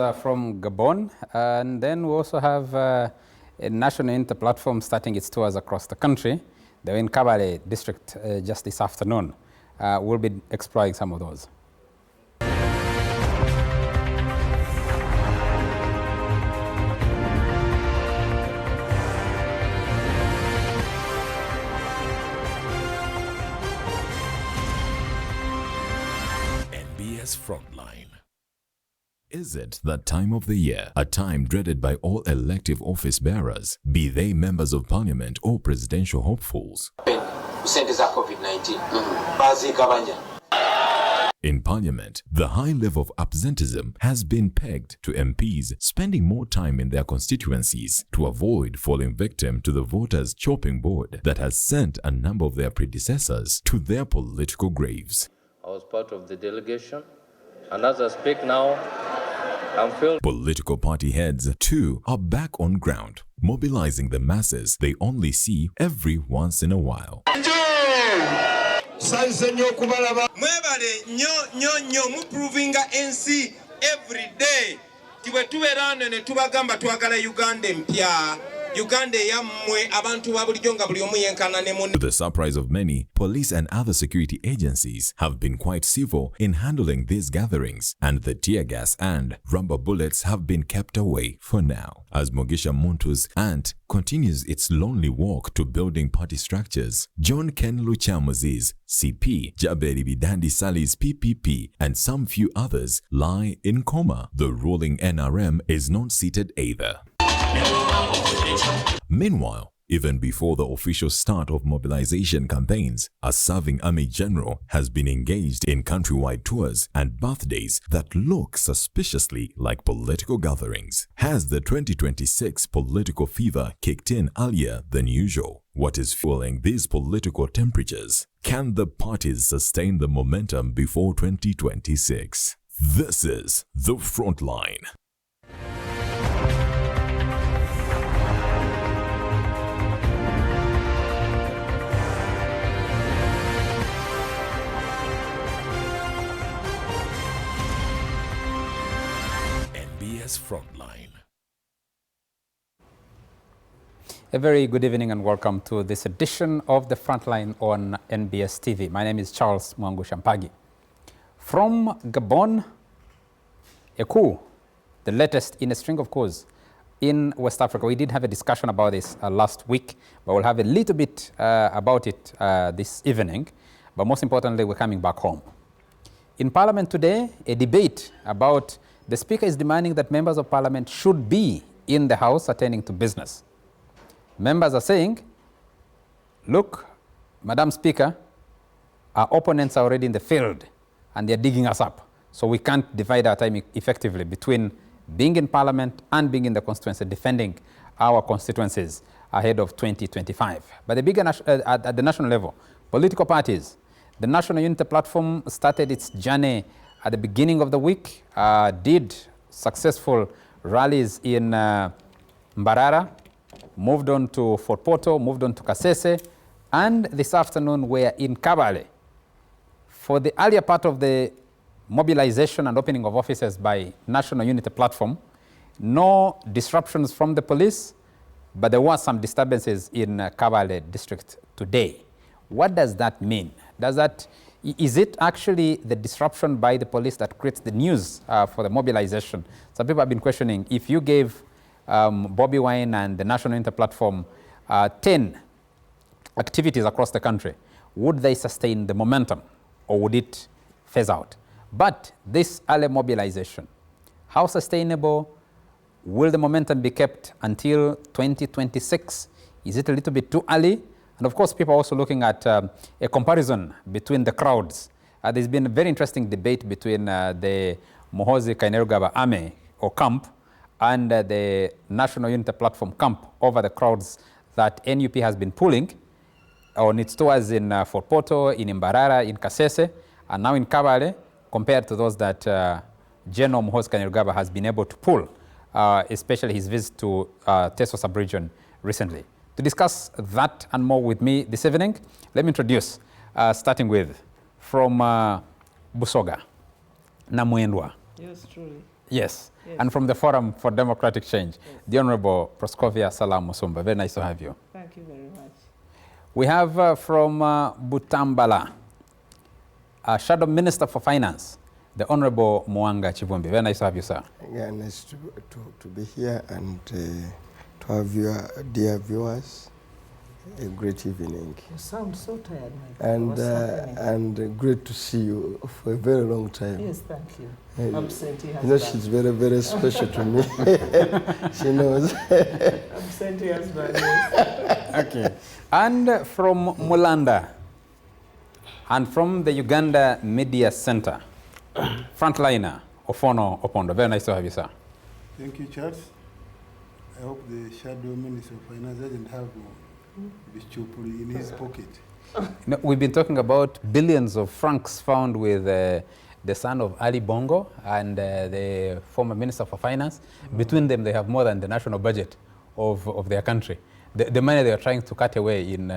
From Gabon, and then we also have a national inter-platform starting its tours across the country. They're in Kabale district just this afternoon. We'll be exploring some of those. NBS Frontline. Is it that time of the year, a time dreaded by all elective office bearers, be they members of parliament or presidential hopefuls? In parliament, the high level of absenteeism has been pegged to MPs spending more time in their constituencies to avoid falling victim to the voters' chopping board that has sent a number of their predecessors to their political graves. I was part of the delegation, and as I speak now, I'm filled. Political party heads, too, are back on ground, mobilizing the masses they only see every once in a while. To the surprise of many, police and other security agencies have been quite civil in handling these gatherings, and the tear gas and rubber bullets have been kept away for now, as Mogisha Muntu's aunt continues its lonely walk to building party structures. John Ken Luchamuzi's CP, Jaberi Bidandi Sali's PPP, and some few others lie in coma. The ruling NRM is not seated either. Meanwhile, even before the official start of mobilization campaigns, a serving army general has been engaged in countrywide tours and birthdays that look suspiciously like political gatherings. Has the 2026 political fever kicked in earlier than usual? What is fueling these political temperatures? Can the parties sustain the momentum before 2026? This is The Frontline. Frontline. A very good evening and welcome to this edition of The Frontline on NBS TV. My name is Charles Mwangu Shampagi. From Gabon, a coup, the latest in a string of coups in West Africa. We did have a discussion about this last week, but we'll have a little bit about it this evening. But most importantly, we're coming back home. In Parliament today, a debate about the Speaker is demanding that members of Parliament should be in the House attending to business. Members are saying, look, Madam Speaker, our opponents are already in the field and they're digging us up. So we can't divide our time effectively between being in Parliament and being in the constituency, defending our constituencies ahead of 2025. But the bigger at the national level, political parties, the National Unity Platform started its journey at the beginning of the week, did successful rallies in Mbarara, moved on to Fort Portal, moved on to Kasese, and this afternoon we're in Kabale. For the earlier part of the mobilization and opening of offices by National Unity Platform, no disruptions from the police, but there were some disturbances in Kabale district today. What does that mean? Is it actually the disruption by the police that creates the news for the mobilization? Some people have been questioning, if you gave Bobby Wine and the National Unity Platform 10 activities across the country, would they sustain the momentum or would it phase out? But this early mobilization, how sustainable? Will the momentum be kept until 2026? Is it a little bit too early? And of course, people are also looking at a comparison between the crowds. There's been a very interesting debate between the Muhoozi Kainerugaba Army or camp and the National Unity Platform camp over the crowds that NUP has been pulling on its tours in Fort Portal, in Mbarara, in Kasese, and now in Kabale, compared to those that General Muhoozi Kainerugaba has been able to pull, especially his visit to Teso sub-region recently. To discuss that and more with me this evening, let me introduce, starting with, from Busoga, Namwendwa. Yes, truly. Yes. Yes. And from the Forum for Democratic Change, the Honorable Proscovia Salam Musumba. Very nice to have you. Thank you very much. We have from Butambala, Shadow Minister for Finance, the Honorable Mwanga Chivumbi. Very nice to have you, sir. Yeah, nice to be here and to have your dear viewers a great evening. You sound so tired, my brother. What's happening? And great to see you for a very long time. Yes, thank you. Absentee You know, husband. she's very, very special to me. She knows. Absentee husband, yes. Okay. And from Mulanda, and from the Uganda Media Center, frontliner Ofono Opondo. Very nice to have you, sir. Thank you, Charles. I hope the Shadow Minister of Finance doesn't have Bichupuri in his pocket. No, we've been talking about billions of francs found with the son of Ali Bongo and the former Minister for Finance. Between them, they have more than the national budget of their country. The money they are trying to cut away in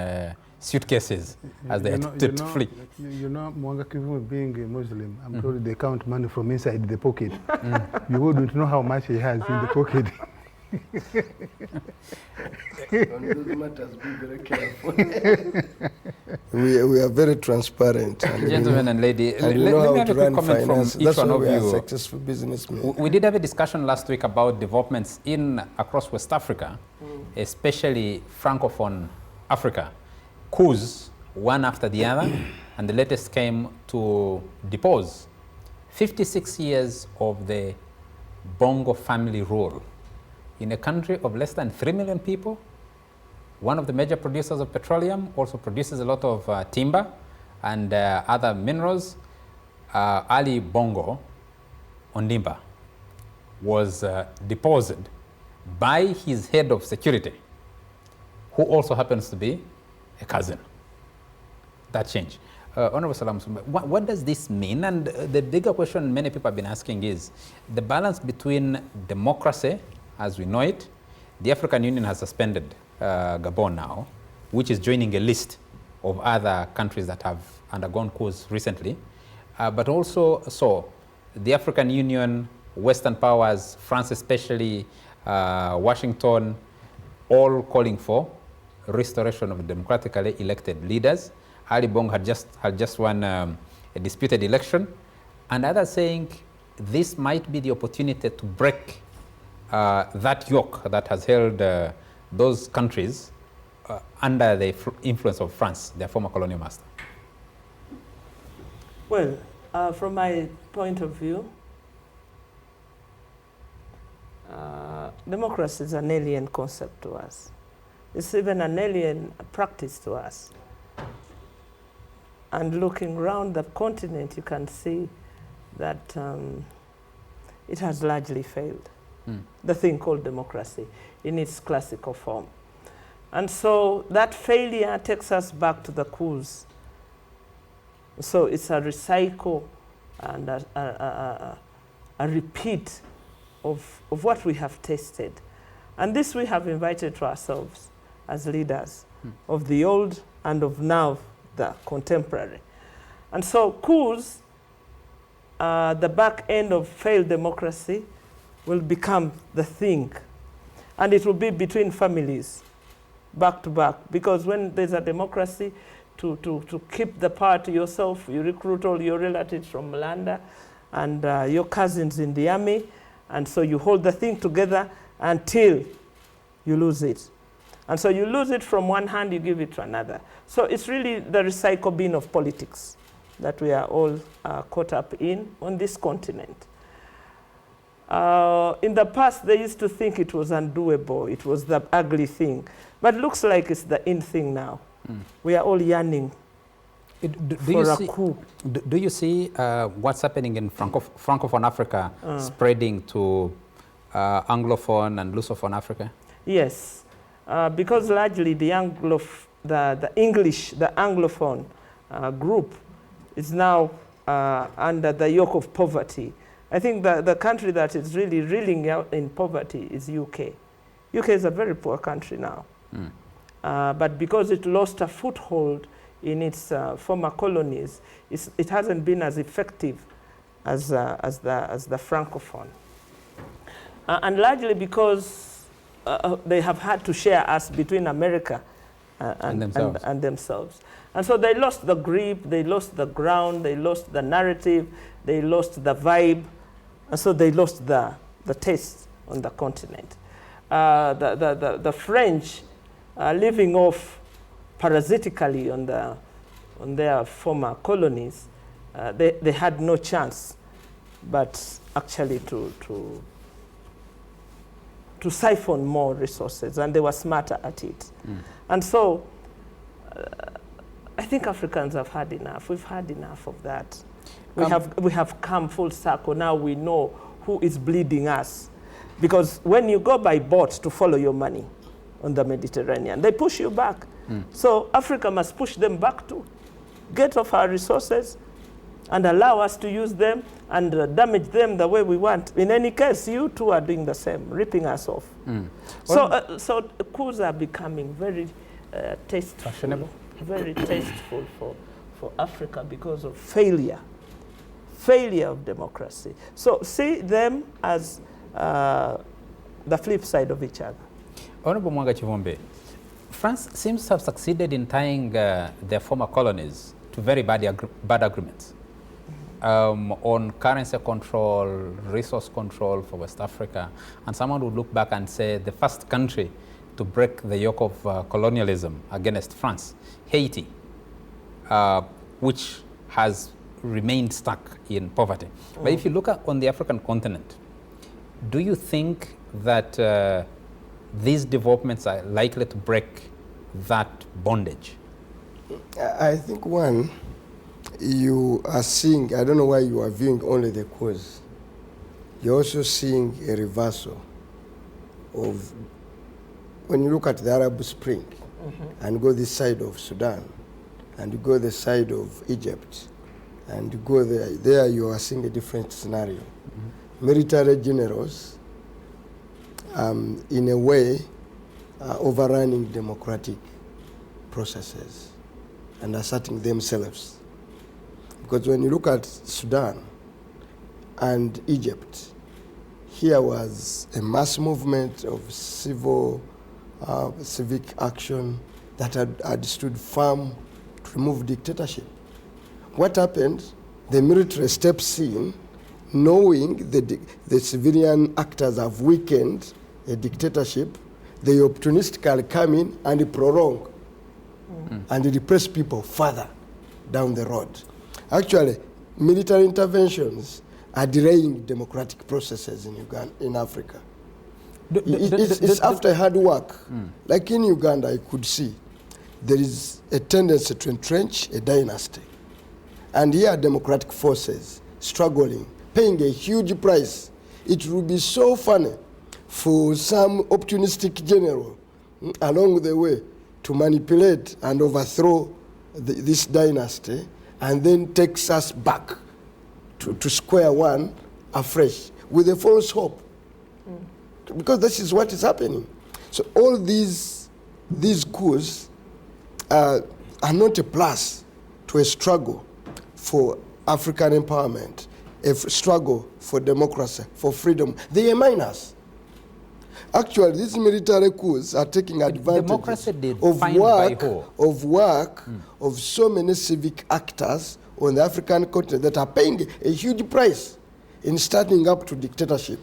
suitcases as they attempt to flee. You know, Mwanga Kivu being a Muslim, I'm told they count money from inside the pocket. You wouldn't know how much he has in the pocket. On those matters, be very careful. we are very transparent. And Gentlemen and lady, and let me have a quick comment finance. from each That's one why of we are you. successful businessmen. We did have a discussion last week about developments across West Africa, especially Francophone Africa. Coups, one after the other, and the latest came to depose 56 years of the Bongo family rule in a country of less than 3 million people. One of the major producers of petroleum, also produces a lot of timber and other minerals. Ali Bongo Ondimba was deposed by his head of security, who also happens to be a cousin. That changed. Honorable Salam Musumba, what does this mean? And the bigger question many people have been asking is the balance between democracy as we know it. The African Union has suspended Gabon now, which is joining a list of other countries that have undergone coups recently. But also the African Union, Western powers, France especially, Washington, all calling for restoration of democratically elected leaders. Ali Bongo had just won a disputed election, and others saying this might be the opportunity to break that yoke that has held those countries under the influence of France, their former colonial master. Well, from my point of view, democracy is an alien concept to us. It's even an alien practice to us. And looking around the continent, you can see that it has largely failed. The thing called democracy in its classical form. And so that failure takes us back to the coups. So it's a recycle and a repeat of what we have tasted. And this we have invited to ourselves as leaders of the old and of now the contemporary. And so coups, the back end of failed democracy, will become the thing. And it will be between families, back to back. Because when there's a democracy, to keep the power to yourself, you recruit all your relatives from Mulanda and your cousins in the army. And so you hold the thing together until you lose it. And so you lose it from one hand, you give it to another. So it's really the recycle bin of politics that we are all caught up in on this continent. In the past, they used to think it was undoable. It was the ugly thing. But it looks like it's the in thing now. We are all yearning for a coup. Do you see what's happening in Francophone Africa spreading to Anglophone and Lusophone Africa? Yes, because largely the English, the Anglophone group is now under the yoke of poverty. I think the country that is really reeling out in poverty is UK. UK is a very poor country now. But because it lost a foothold in its former colonies, it hasn't been as effective as the Francophone. and largely because they have had to share us between America and themselves. And so they lost the grip, they lost the ground, they lost the narrative, they lost the vibe, and so they lost the taste on the continent. The French living off parasitically on their former colonies, they had no chance but actually to siphon more resources, and they were smarter at it. And so I think Africans have had enough. We've had enough of that. We have come full circle. Now we know who is bleeding us. Because when you go by boat to follow your money on the Mediterranean, they push you back. So Africa must push them back too. Get off our resources and allow us to use them and damage them the way we want. In any case, you too are doing the same, ripping us off. So coups are becoming very tasteful. Fashionable. Very tasteful for Africa because of failure of democracy. So see them as the flip side of each other. Honorable Mwanga Chivumbe, France seems to have succeeded in tying their former colonies to very bad agreements on currency control, resource control for West Africa. And someone would look back and say the first country to break the yoke of colonialism against France, Haiti, which has remained stuck in poverty. But if you look on the African continent, do you think that these developments are likely to break that bondage? I think one, you are seeing, I don't know why you are viewing only the cause. You're also seeing a reversal of, when you look at the Arab Spring and go this side of Sudan and you go the side of Egypt and you go there you are seeing a different scenario. Military generals, in a way, are overrunning democratic processes and asserting themselves. Because when you look at Sudan and Egypt, here was a mass movement of civic action that had stood firm to remove dictatorship. What happened? The military steps in, knowing the civilian actors have weakened a dictatorship, they opportunistically come in and prolong and repress people further down the road. Actually, military interventions are delaying democratic processes in Uganda, in Africa. It's after hard work. Like in Uganda, I could see there is a tendency to entrench a dynasty. And here are democratic forces struggling, paying a huge price. It would be so funny for some opportunistic general along the way to manipulate and overthrow this dynasty and then takes us back to square one afresh with a false hope. Because this is what is happening. So all these coups are not a plus to a struggle for African empowerment, a struggle for democracy, for freedom. They are minors. Actually, these military coups are taking advantage of work of so many civic actors on the African continent that are paying a huge price in starting up to dictatorship.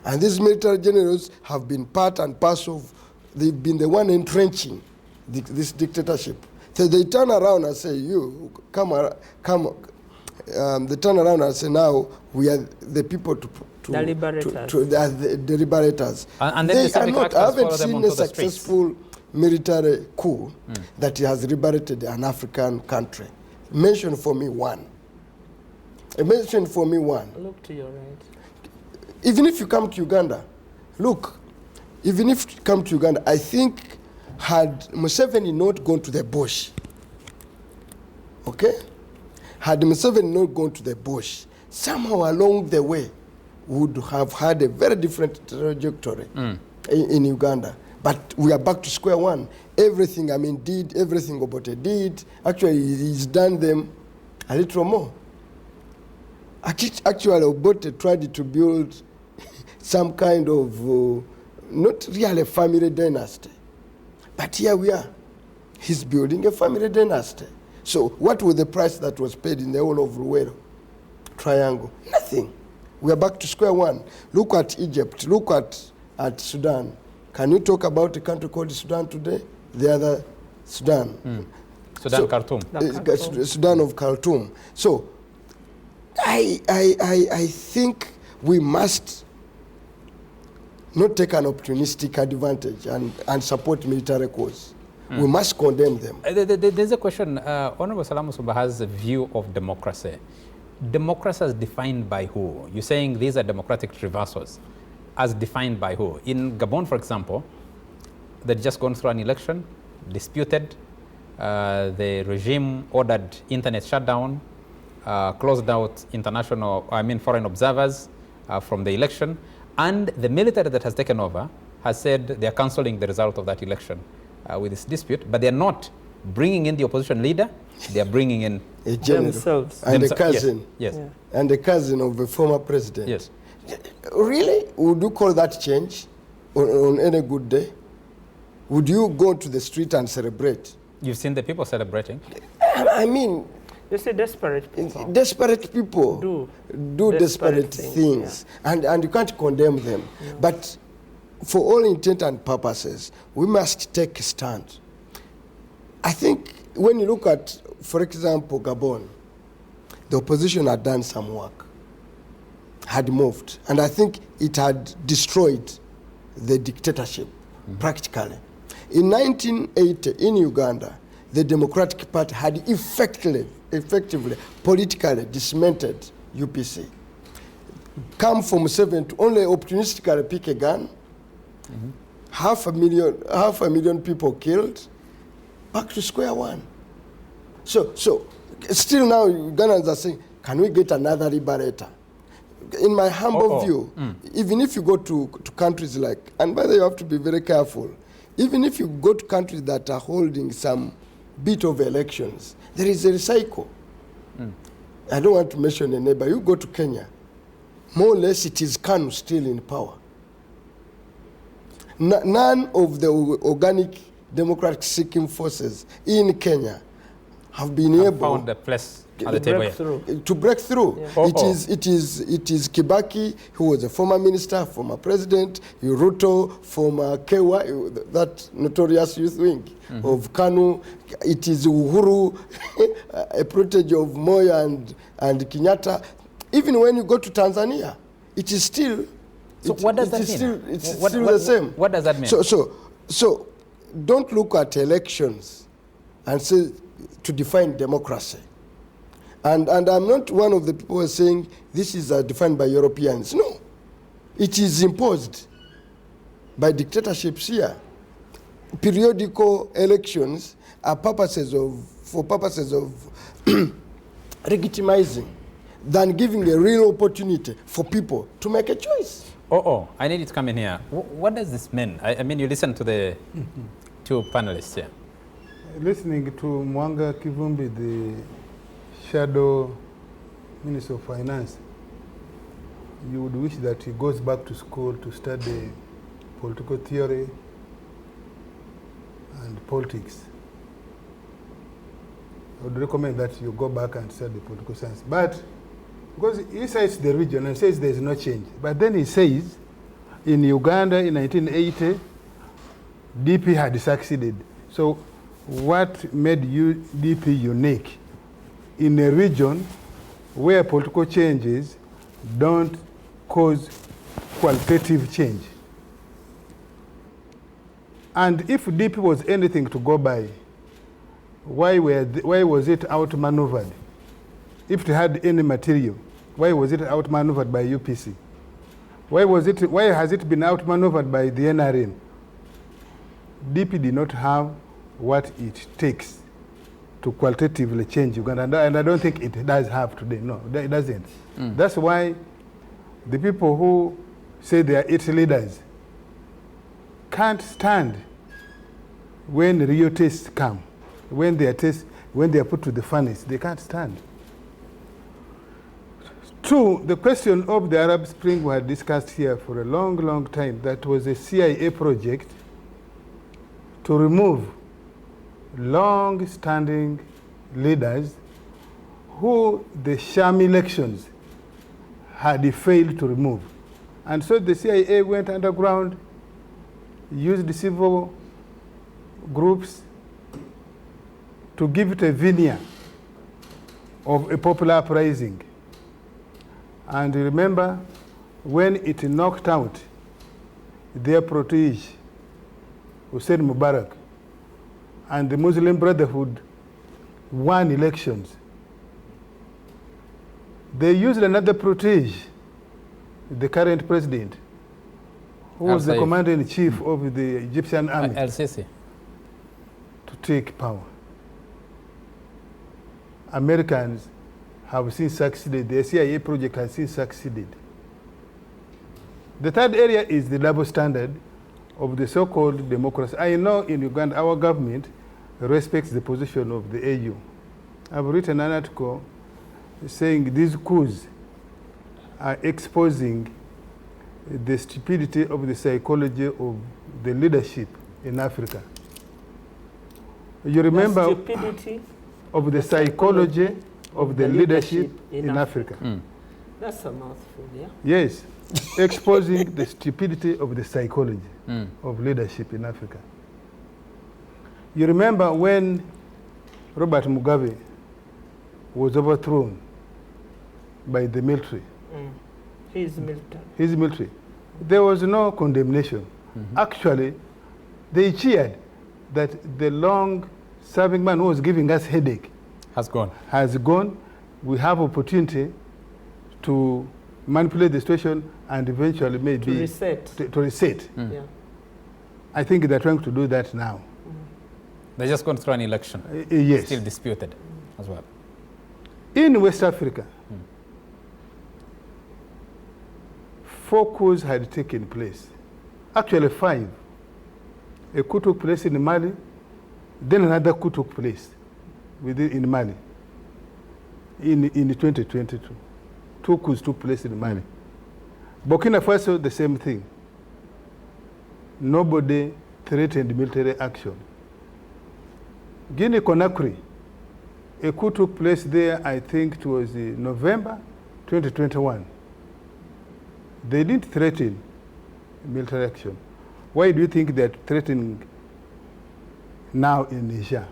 And these military generals have been part and parcel of, they've been the one entrenching this dictatorship. So they turn around and say, you, come. They turn around and say, now we are the people the liberators. And then they are not, I haven't seen a successful military coup that has liberated an African country. Mention for me one. Mention for me one. Look to your right. Even if you come to Uganda, look, even if you come to Uganda, I think had Museveni not gone to the bush, okay? Had Museveni not gone to the bush, somehow along the way would have had a very different trajectory in Uganda. But we are back to square one. Everything did, everything Obote did, actually he's done them a little more. Actually, Obote tried to build some kind of, not really a family dynasty. But here we are. He's building a family dynasty. So what was the price that was paid in the whole of Luwero Triangle? Nothing. We are back to square one. Look at Egypt. Look at Sudan. Can you talk about a country called Sudan today? The other Sudan. Sudan, Khartoum. Sudan of Khartoum. So I think we must not take an opportunistic advantage and support military cause. We must condemn them. There's a question. Honorable Salamu Suba has a view of democracy. Democracy is defined by who? You're saying these are democratic reversals. As defined by who? In Gabon, for example, they'd just gone through an election, disputed. The regime ordered internet shutdown, closed out foreign observers from the election. And the military that has taken over has said they're cancelling the result of that election with this dispute, but they're not bringing in the opposition leader, they're bringing in a general themselves. And a cousin. Yes. Yeah. And a cousin of a former president. Yes. Really? Would you call that change on any good day? Would you go to the street and celebrate? You've seen the people celebrating. I mean, You see, desperate people desperate people do desperate things. Yeah. And you can't condemn them. No. But for all intent and purposes, we must take a stand. I think when you look at, for example, Gabon, the opposition had done some work, had moved, and I think it had destroyed the dictatorship practically. In 1980, in Uganda, the Democratic Party had effectively politically dismantled UPC. Come from 7 to only opportunistically pick a gun, half a million people killed, back to square one. So still now Ugandans are saying, can we get another liberator? In my humble view, even if you go to countries like, and by the way, you have to be very careful, even if you go to countries that are holding some bit of elections, there is a cycle. I don't want to mention a neighbor. You go to Kenya, more or less it is KANU still in power. None of the organic democratic seeking forces in Kenya have been able found a place at the table to break through. Yeah. It is Kibaki, who was a former minister, former president, Ruto, former Kewa, that notorious youth wing of KANU. It is Uhuru, a protege of Moya and Kenyatta. Even when you go to Tanzania, it is still. So what does that mean? It's still the same. What does that mean? So don't look at elections and say to define democracy. And I'm not one of the people who are saying this is defined by Europeans. No. It is imposed by dictatorships here. Periodical elections are for purposes of legitimizing than giving a real opportunity for people to make a choice. I need you to come in here. What does this mean? I mean, you listen to the two panelists here. Listening to Mwanga Kivumbi, the shadow Minister of Finance, you would wish that he goes back to school to study political theory and politics. I would recommend that you go back and study political science. But because he cites the region and says there is no change. But then he says in Uganda in 1980, DP had succeeded. So what made DP unique in a region where political changes don't cause qualitative change? And if DP was anything to go by, why was it outmaneuvered? If it had any material, why was it outmaneuvered by UPC? Why has it been outmaneuvered by the NRM? DP did not have what it takes to qualitatively change Uganda, and I don't think it does have today. No, it doesn't. That's why the people who say they are its leaders can't stand when real tests come. When they are put to the furnace, they can't stand. Two, the question of the Arab Spring we had discussed here for a long, long time. That was a CIA project to remove long-standing leaders who the sham elections had failed to remove. And so the CIA went underground, used the civil groups to give it a veneer of a popular uprising. And remember, when it knocked out their protege, Hussein Mubarak, and the Muslim Brotherhood won elections, they used another protege, the current president, who was the commander-in-chief of the Egyptian army, Al-Sisi, to take power. Americans have since succeeded. The CIA project has since succeeded. The third area is the double standard of the so-called democracy. I know in Uganda our government respects the position of the AU. I've written an article saying these coups are exposing the stupidity of the psychology of the leadership in Africa. You remember The stupidity of the psychology of the leadership in Africa. That's a mouthful, yeah. Yes, exposing the stupidity of the psychology of leadership in Africa. You remember when Robert Mugabe was overthrown by the military. His military. His military. There was no condemnation. Actually, they cheered that the long-serving man who was giving us headache has gone. We have opportunity to manipulate the situation and eventually maybe To reset. To reset. Yeah. I think they're trying to do that now. They're just going through an election. Yes. Still disputed as well. In West Africa, 4 coups had taken place. Actually 5. A coup took place in Mali, then another coup took place in Mali in 2022. 2 coups took place in Mali. Burkina Faso, the same thing. Nobody threatened military action. Guinea-Conakry, a coup took place there, I think it was in November 2021. They didn't threaten military action. Why do you think they're threatening now in Niger?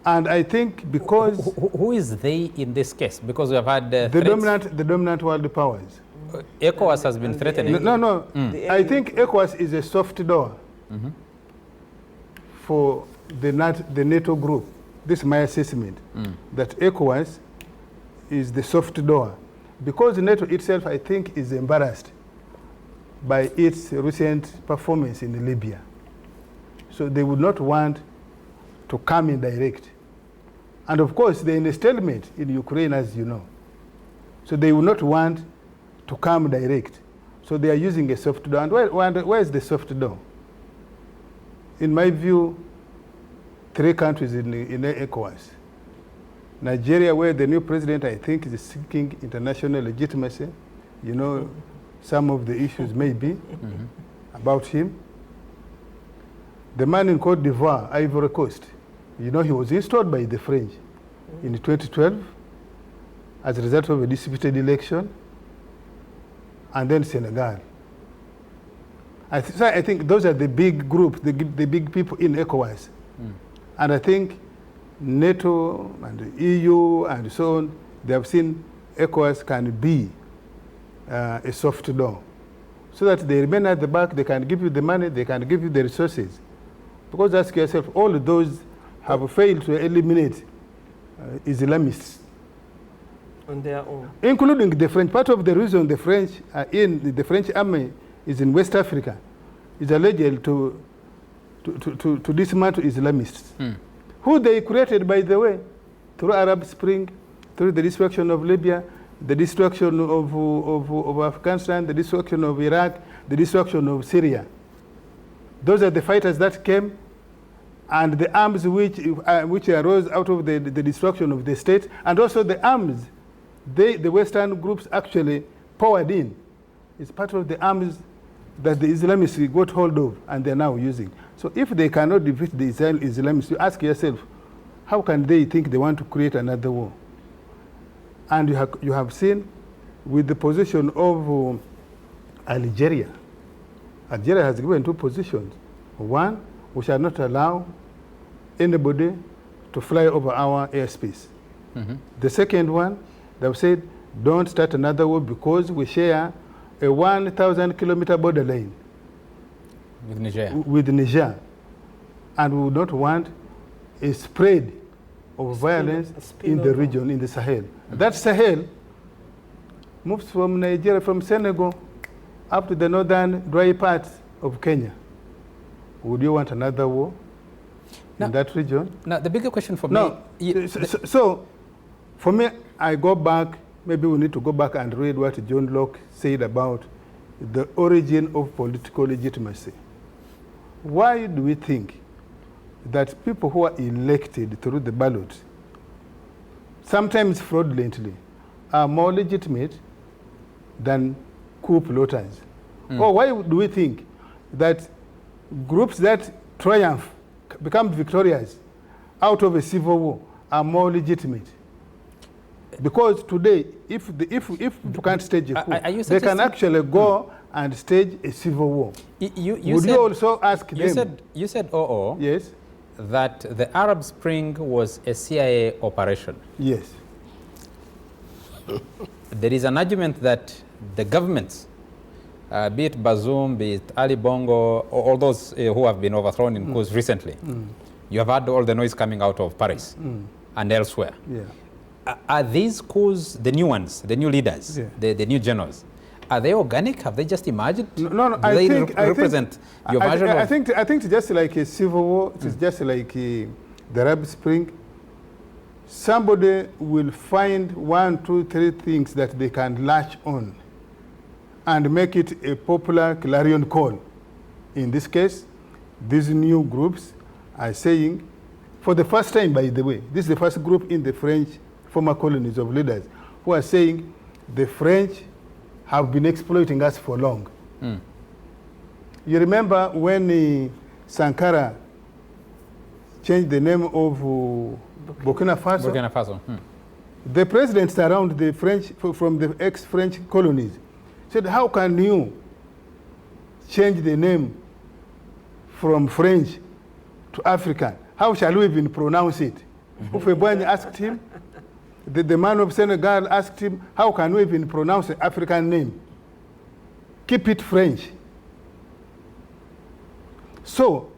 And I think because... Who is they in this case? Because we have had the dominant world powers. ECOWAS has been threatening. No. I think ECOWAS is a soft door for the NATO group. This is my assessment, that ECOWAS is the soft door. Because NATO itself, I think, is embarrassed by its recent performance in Libya. So they would not want to come in direct. And of course, they're in a stalemate in Ukraine, as you know. So they would not want to come direct. So they are using a soft door. And where is the soft door? In my view, 3 countries in ECOWAS. Nigeria, where the new president, I think, is seeking international legitimacy. You know, some of the issues may be about him. The man in Cote d'Ivoire, Ivory Coast, you know, he was installed by the French in 2012 as a result of a disputed election. And then Senegal. I think those are the big groups, the big people in ECOWAS. And I think NATO and the EU and so on, they have seen ECOWAS can be a soft door. So that they remain at the back, they can give you the money, they can give you the resources. Because ask yourself, all of those have failed to eliminate Islamists. On their own. Including the French. Part of the reason the French are the French army is in West Africa is alleged to dismantle Islamists. Who they created, by the way, through Arab Spring, through the destruction of Libya, the destruction of Afghanistan, the destruction of Iraq, the destruction of Syria. Those are the fighters that came, and the arms which arose out of the destruction of the state, and also the arms the Western groups actually powered in. It's part of the arms that the Islamists got hold of and they're now using. So if they cannot defeat the Islamists, you ask yourself, how can they think they want to create another war? And you have seen with the position of Algeria. Algeria has given two positions. One, we shall not allow anybody to fly over our airspace. Mm-hmm. The second one, they've said, don't start another war because we share a 1,000-kilometer borderline with Niger. And we don't want a spread of violence in the region, in the Sahel. Mm-hmm. That Sahel moves from Nigeria, from Senegal, up to the northern dry parts of Kenya. Would you want another war in that region? Now, the bigger question for me... So, for me, I go back, maybe we need to go back and read what John Locke said about the origin of political legitimacy. Why do we think that people who are elected through the ballot, sometimes fraudulently, are more legitimate than coup plotters? Or why do we think that groups that triumph, become victorious out of a civil war are more legitimate? Because today, if you can't stage a coup, they can actually go and stage a civil war. Would you also ask them? You said, yes, that the Arab Spring was a CIA operation. Yes. There is an argument that the governments, be it Bazoum, be it Ali Bongo, all those who have been overthrown in coups recently, you have had all the noise coming out of Paris and elsewhere. Yeah. Are these coups, the new ones, the new leaders, the new generals, are they organic? Have they just emerged? No, I think represent your version of... I think it's just like a civil war. It's just like the Arab Spring. Somebody will find 1, 2, 3 things that they can latch on and make it a popular clarion call. In this case, these new groups are saying, for the first time, by the way, this is the first group in the French former colonies of leaders who are saying the French have been exploiting us for long. You remember when Sankara changed the name of Burkina Faso? The presidents around the French, from the ex-French colonies, said, how can you change the name from French to African? How shall we even pronounce it? Ufebwany asked him, the man of Senegal asked him, how can we even pronounce an African name? Keep it French. So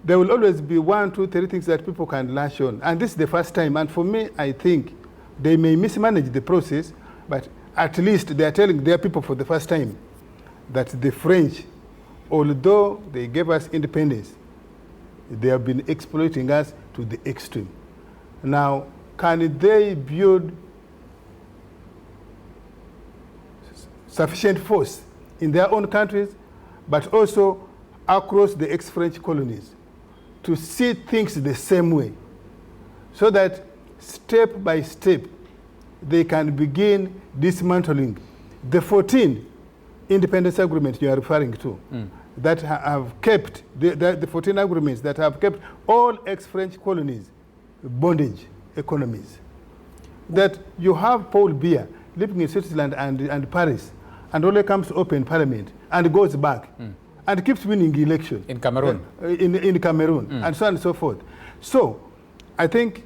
there will always be 1, 2, 3 things that people can latch on. And this is the first time. And for me, I think they may mismanage the process, but at least they are telling their people for the first time that the French, although they gave us independence, they have been exploiting us to the extreme. Now, can they build sufficient force in their own countries, but also across the ex-French colonies to see things the same way, so that step by step they can begin dismantling the 14 independence agreements you are referring to, that have kept, the 14 agreements that have kept all ex-French colonies bondage economies. That you have Paul Biya living in Switzerland and Paris, and only comes to open parliament and goes back and keeps winning election. In Cameroon. In Cameroon, and so on and so forth. So I think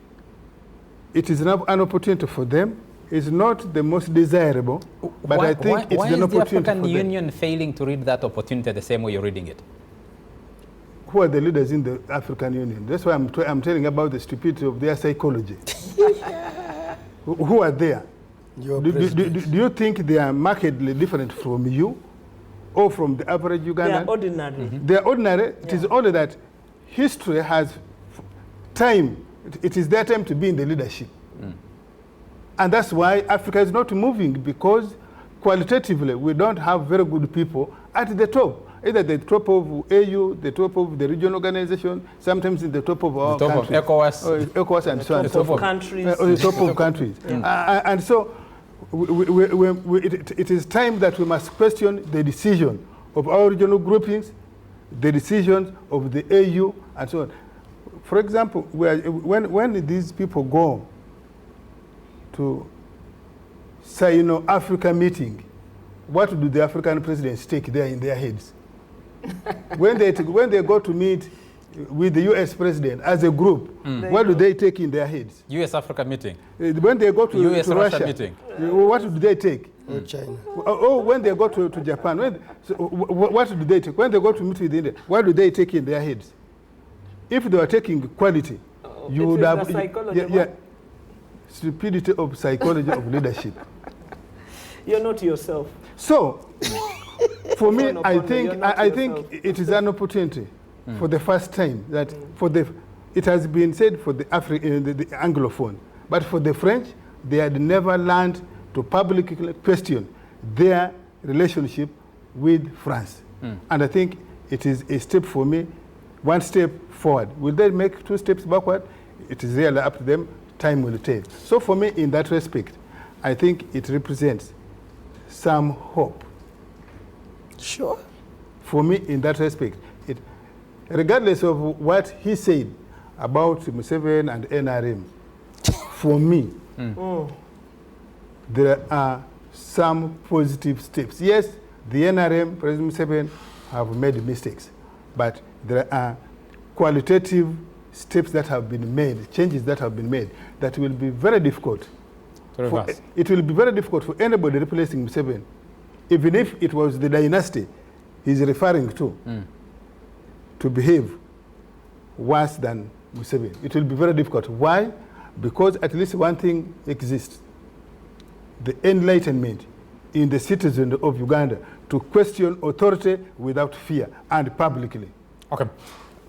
it is an opportunity for them. It's not the most desirable, but I think it's an opportunity for them. Why is the African Union failing to read that opportunity the same way you're reading it? Who are the leaders in the African Union? That's why I'm telling about the stupidity of their psychology. Who are there? Do you think they are markedly different from you or from the average Ugandan? They are ordinary. They are ordinary. It is only that history has time. It is their time to be in the leadership. And that's why Africa is not moving, because qualitatively we don't have very good people at the top. Either the top of AU, the top of the regional organization, sometimes in the top of our countries. Of Ecowas. Ecowas and so on and so forth. Countries. The top of countries. And so it is time that we must question the decision of our regional groupings, the decisions of the AU, and so on. For example, when these people go to, say, Africa meeting, what do the African presidents take there in their heads? when they go to meet with the US president as a group, what do they take in their heads? US Africa meeting. When they go to US Russia meeting. What do they take? Or China. Oh, when they go to Japan, what do they take? When they go to meet with India, what do they take in their heads? If they were taking quality, you would have stupidity of psychology of leadership. You're not yourself. So, for me, I think it is an opportunity for the first time that it has been said for the Anglophone, but for the French, they had never learned to publicly question their relationship with France. And I think it is a step for me, one step forward. Will they make 2 steps backward? It is really up to them. Time will tell. So for me, in that respect, I think it represents some hope. Sure. For me, in that respect, regardless of what he said about Museveni and NRM, for me, there are some positive steps. Yes, the NRM, President Museveni, have made mistakes, but there are qualitative steps that have been made, changes that have been made, that will be very difficult. It will be very difficult for anybody replacing Museveni, even if it was the dynasty he's referring to behave worse than Museveni. It will be very difficult. Why? Because at least one thing exists. The enlightenment in the citizens of Uganda to question authority without fear and publicly. Okay.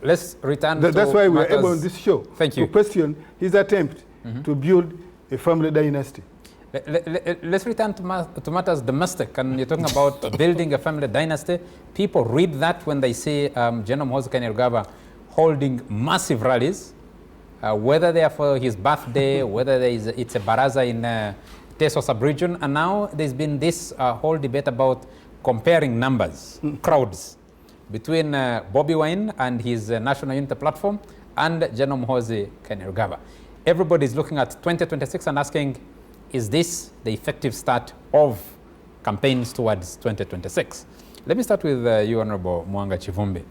Let's return to That's why we are matters. able on this show to question his attempt to build a family dynasty. Let's return to matters domestic. And you're talking about building a family dynasty. People read that when they see General Muhoozi Kainerugaba holding massive rallies, whether they are for his birthday, whether it's a baraza in Teso sub-region. And now there's been this whole debate about comparing numbers, crowds, between Bobi Wine and his National Unity Platform and General Muhoozi Kainerugaba. Everybody's looking at 2026 and asking, is this the effective start of campaigns towards 2026? Let me start with you, Honorable Mwanga Chivumbi.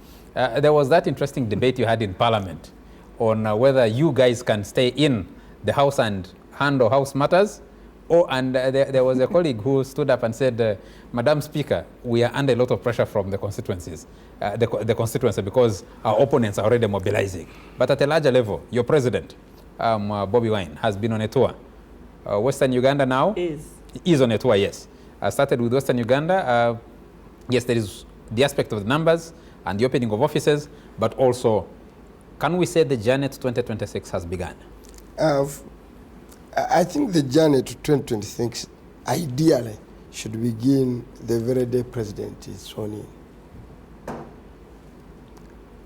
There was that interesting debate you had in Parliament on whether you guys can stay in the House and handle House matters. And there was a colleague who stood up and said, Madam Speaker, we are under a lot of pressure from the constituencies, the constituency, because our opponents are already mobilizing. But at a larger level, your president, Bobi Wine, has been on a tour. Western Uganda now is on a tour, yes. Started with Western Uganda. Yes, there is the aspect of the numbers and the opening of offices, but also, can we say the journey to 2026 has begun? I think the journey to 2026 ideally should begin the very day President is sworn in.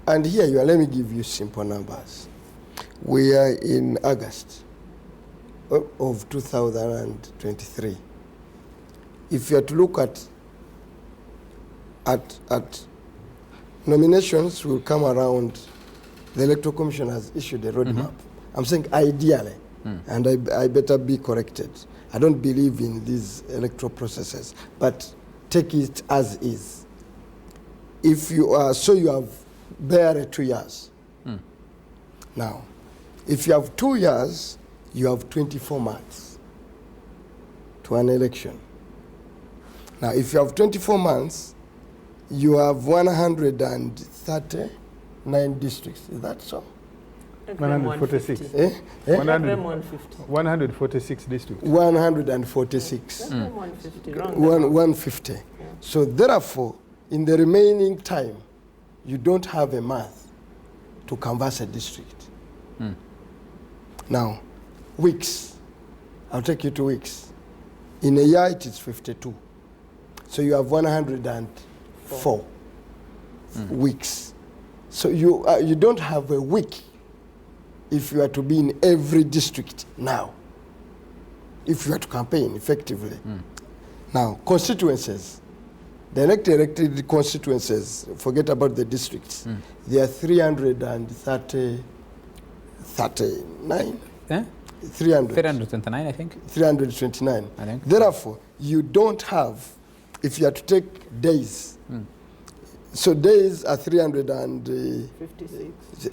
And here you are, let me give you simple numbers. We are in August of 2023. If you are to look at nominations will come around, the Electoral Commission has issued a roadmap. I'm saying ideally, and I better be corrected. I don't believe in these electoral processes, but take it as is. If you are, so you have barely 2 years. Now, if you have 2 years, you have 24 months to an election. Now, if you have 24 months, you have 139 districts. Is that so? 146. 146 districts. 146. 150. Yeah. So therefore, in the remaining time, you don't have a month to canvass a district. Now, weeks. I'll take you to weeks. In a year, it is 52. So you have 104 weeks. So you don't have a week if you are to be in every district now. if you are to campaign effectively. Now, constituencies, the elected constituencies, forget about the districts, there are 339. Eh? 329, I think. 329. I think. Therefore, you don't have, if you are to take days, so days are 56.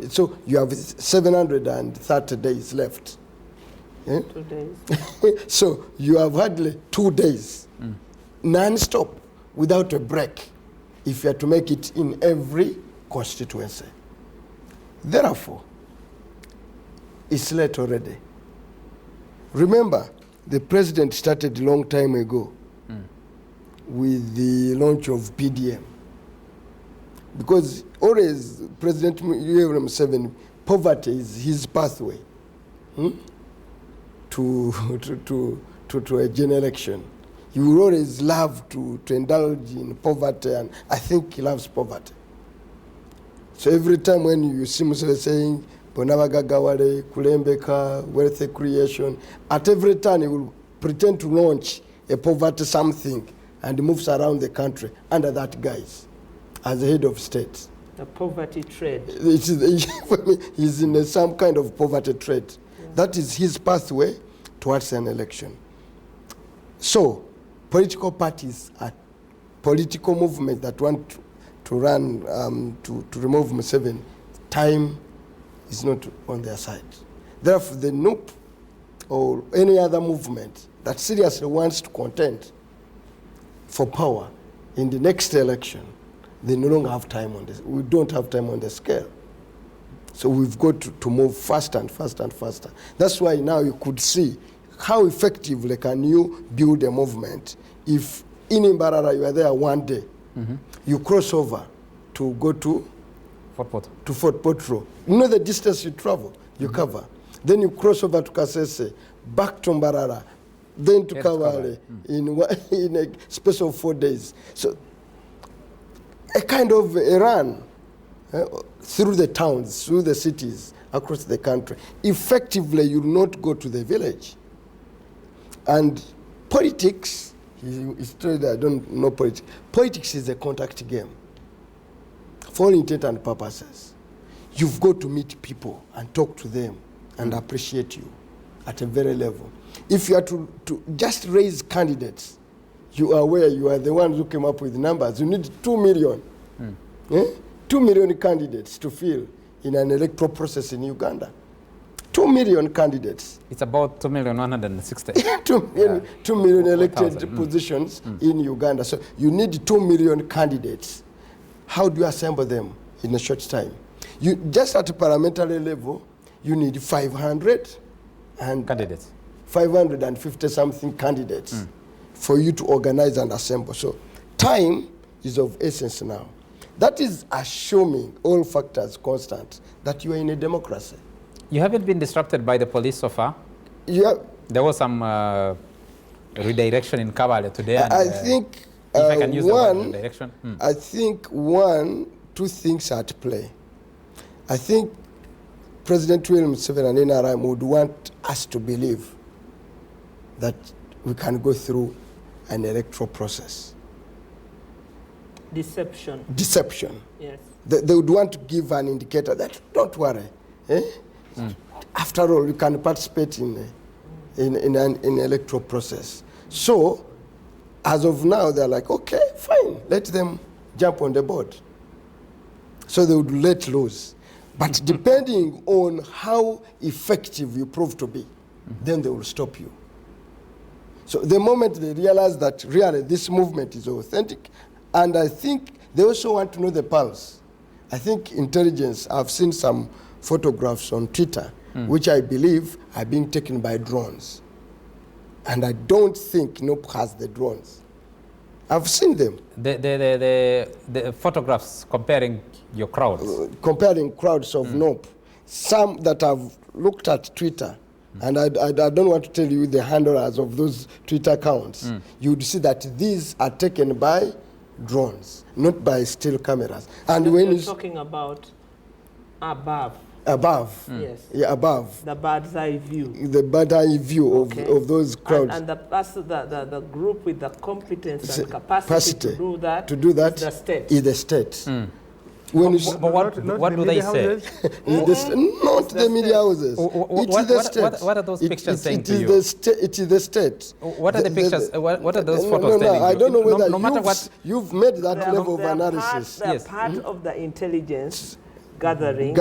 so you have 730 days left. 2 days. So you have hardly 2 days, non-stop, without a break, if you are to make it in every constituency. Therefore, it's late already. Remember, the president started a long time ago with the launch of PDM. Because always President Yoweri Museveni, poverty is his pathway to a general election. He will always love to indulge in poverty, and I think he loves poverty. So every time when you see Museveni saying, Bonabagagawale, Kulembeka, wealth creation, at every time he will pretend to launch a poverty something and moves around the country under that guise as the head of state. The poverty trade. He's in some kind of poverty trade. Yeah. That is his pathway towards an election. So, political parties are political movements that want to run, to remove Museveni. Time is not on their side. Therefore, the NUP or any other movement that seriously wants to contend for power in the next election, they no longer have time on this. We don't have time on the scale. So we've got to move faster and faster and faster. That's why now you could see how effectively can you build a movement if in Mbarara you are there one day, you cross over to go to Fort Portal. You know the distance you travel, you cover. Then you cross over to Kasese, back to Mbarara, then to Kawale in a space of 4 days. So a kind of a run through the towns, through the cities, across the country. Effectively, you will not go to the village. And politics, I don't know politics. Politics is a contact game. For all intent and purposes, you've got to meet people and talk to them and appreciate you at a very level. If you are to just raise candidates, you are aware you are the ones who came up with numbers. You need 2 million. 2 million candidates to fill in an electoral process in Uganda. 2 million candidates. It's about 2,160,000. 2 million elected positions in Uganda. So you need 2 million candidates. How do you assemble them in a short time? You just at a parliamentary level, you need 500 and candidates. 550 something candidates for you to organize and assemble. So time is of essence now. That is assuming all factors constant that you are in a democracy. You haven't been disrupted by the police so far? Yeah. There was some redirection in Kabale today. And, I think if I can use the word redirection. I think two things are at play. I think President Yoweri Museveni and NRM would want us to believe that we can go through an electoral process. Deception. Deception. Yes. They would want to give an indicator that, don't worry. After all, you can participate in an electoral process. So, as of now, they're like, okay, fine, let them jump on the board. So they would let loose. But depending on how effective you prove to be, then they will stop you. So the moment they realize that really this movement is authentic, and I think they also want to know the pulse. I think intelligence, I've seen some photographs on Twitter, which I believe are being taken by drones. And I don't think NOP has the drones. I've seen them. The photographs comparing your crowds. Comparing crowds of NOP. Some that I've looked at Twitter, and I don't want to tell you the handlers of those Twitter accounts. You would see that these are taken by drones, not by still cameras. And so when you're talking about above above. Yes. Yeah, above. The bird's eye view. The bird's eye view Okay. of those crowds. And the group with the competence and capacity to do that, is the state. Is the state. When you But what do they say? Not the media houses. It is the state. What are those pictures saying to you? It is the state. What are the pictures? What are those photos telling you? I don't know whether no matter what, you've made that level of analysis. They are part of the intelligence gathering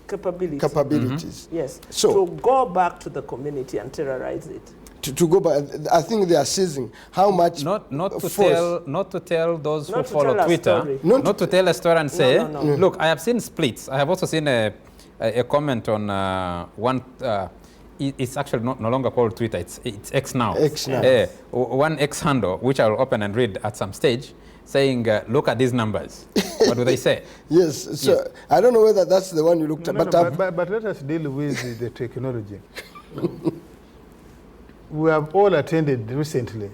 capabilities. Yes. So to go back to the community and terrorize it. To go back, I think they are seizing how much not to force. tell those who Not to follow tell a Twitter, story. not to tell a story and say, No. look, I have seen splits. I have also seen a comment on one. It's actually no longer called Twitter. It's X now. X now. One X handle, which I'll open and read at some stage, saying, look at these numbers. What do they say? Yes. So yes. I don't know whether that's the one you looked at. But let us deal with the technology. We have all attended recently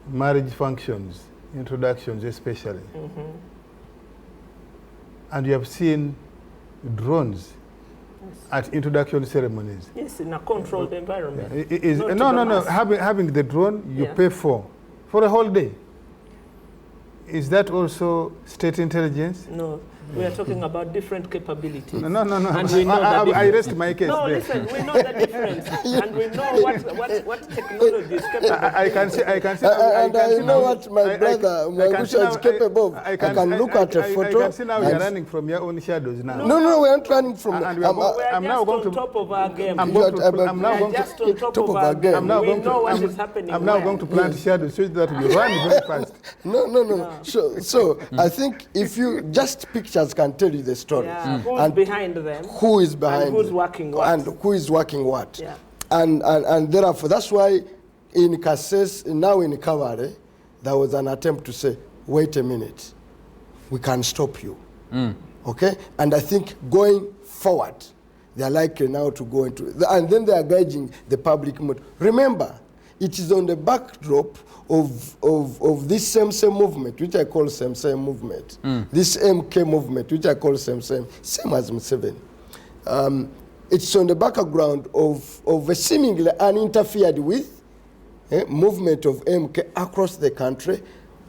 marriage functions, introductions especially. And you have seen drones at introduction ceremonies. Yes, in a controlled environment. No. Having the drone you pay for a whole day. Is that also state intelligence? No. We are talking about different capabilities. No. And we know I rest my case. No, there. listen, we know the difference. And we know what technology is capable of. I can see and I know what my brother Mwangusha is capable of. I can look at a photo. I can see now you're running from your own shadows now. No, we aren't running from. We are just on top of our game. I'm now going just on top of our game. We know what is happening. I'm now going to plant shadows so that we run very fast. No. So I think if you just pictures can tell you the story. Yeah. Who's behind them? Who is behind? And who's working what? And who is working what? Yeah. And therefore, that's why in Kasese, now in Kavare, there was an attempt to say, wait a minute, we can stop you. Okay? And I think going forward, they are likely now to go into, and then they are gauging the public mood. Remember, it is on the backdrop of this same movement, which I call same movement. This MK movement, which I call same as Museveni. It's on the background of a seemingly uninterfered with movement of MK across the country,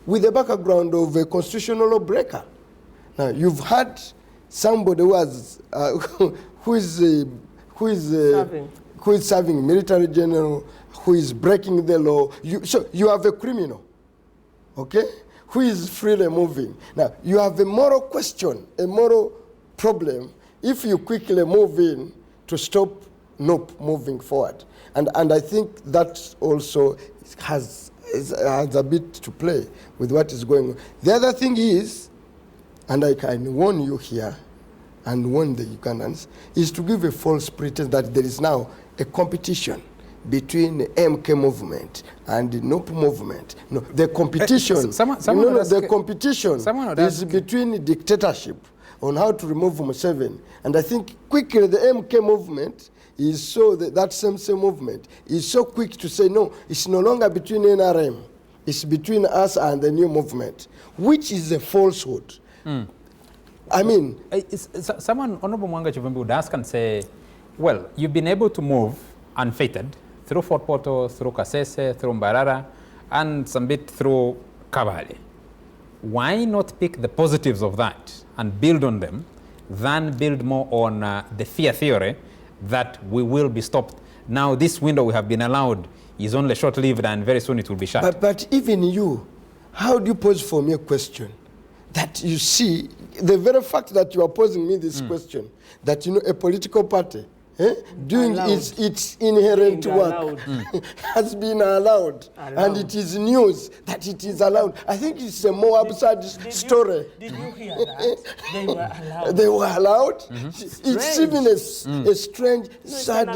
with the background of a constitutional lawbreaker. Now you've had somebody who is serving military general, who is breaking the law. So you have a criminal, okay, who is freely moving. Now, you have a moral question, a moral problem, if you quickly move in to stop moving forward. And I think that also has a bit to play with what is going on. The other thing is, and I can warn you here, and warn the Ugandans, is to give a false pretense that there is now a competition between the MK movement and the NOP movement. No, the competition, the competition is between the dictatorship on how to remove Museveni. And I think quickly the MK movement is so, that same movement is so quick to say, no, it's no longer between NRM, it's between us and the new movement, which is a falsehood. I mean... Someone, Honorable Mwanga Chivumbi, would ask and say, well, you've been able to move unfettered through Fort Portal, through Kasese, through Mbarara, and some bit through Kabale. Why not pick the positives of that and build on them, than build more on the fear theory that we will be stopped? Now this window we have been allowed is only short-lived and very soon it will be shut. But even you, how do you pose for me a question? That you see, the very fact that you are posing me this question, that a political party doing its inherent work has been allowed, and it is news that it is allowed. I think it's a more absurd story. Did you hear that? They were allowed. They were allowed? It's even a strange, sad,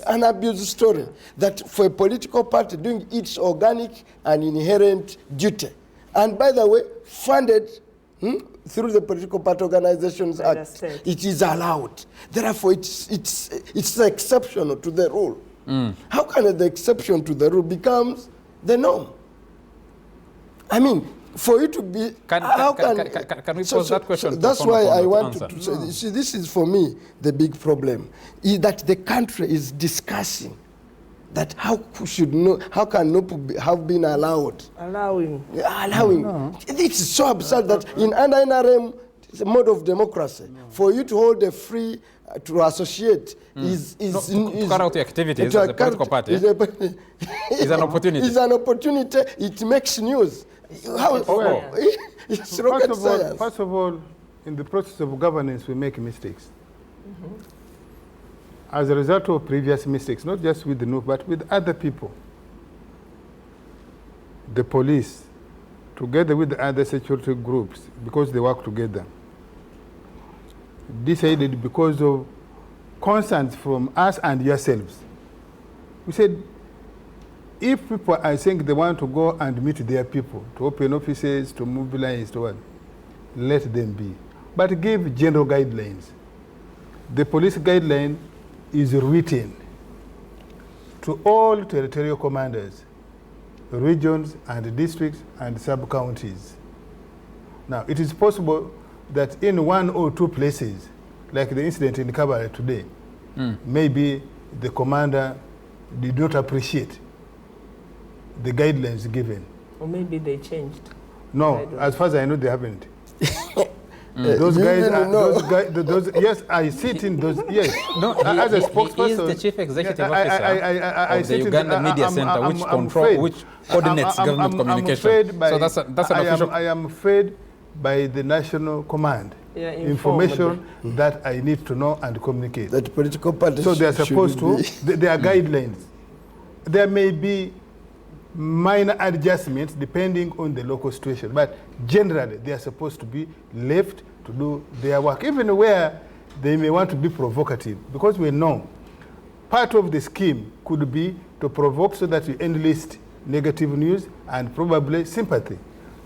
an abuse story, that for a political party doing its organic and inherent duty, and by the way, funded through the Political Party Organizations Act, it is allowed. Therefore, it's exceptional to the rule. How can the exception to the rule becomes the norm? I mean, For you to be, Can we pose that question? So that's why I want to to say, you see, this is for me the big problem, is that the country is discussing that how can NUP have been allowed? Allowing. It's so absurd that under NRM, it's a mode of democracy. For you to hold a free, to associate to carry out your activities as a political party is an opportunity. It's an opportunity. It makes news. It's rocket science. First of all, in the process of governance, we make mistakes. As a result of previous mistakes, not just with the NUP, but with other people. The police, together with the other security groups, because they work together, decided because of concerns from us and yourselves. We said, if people are saying they want to go and meet their people, to open offices, to mobilize, to what, let them be. But give general guidelines. The police guideline is written to all territorial commanders, regions and districts and sub-counties. Now, it is possible that in 1 or 2 places, like the incident in Gabon today, maybe the commander did not appreciate the guidelines given. Or maybe they changed. No, as far as I know, they haven't. Those guys are, those, yes, I sit in those, yes. No, as a spokesperson. He is the chief executive officer of the Uganda Media Center, which coordinates government communication. So that's an official. I am fed by the national command information that I need to know and communicate. That political parties. So they are supposed to, there are guidelines. There may be minor adjustments depending on the local situation, but generally they are supposed to be left to do their work, even where they may want to be provocative, because we know part of the scheme could be to provoke so that you enlist negative news and probably sympathy.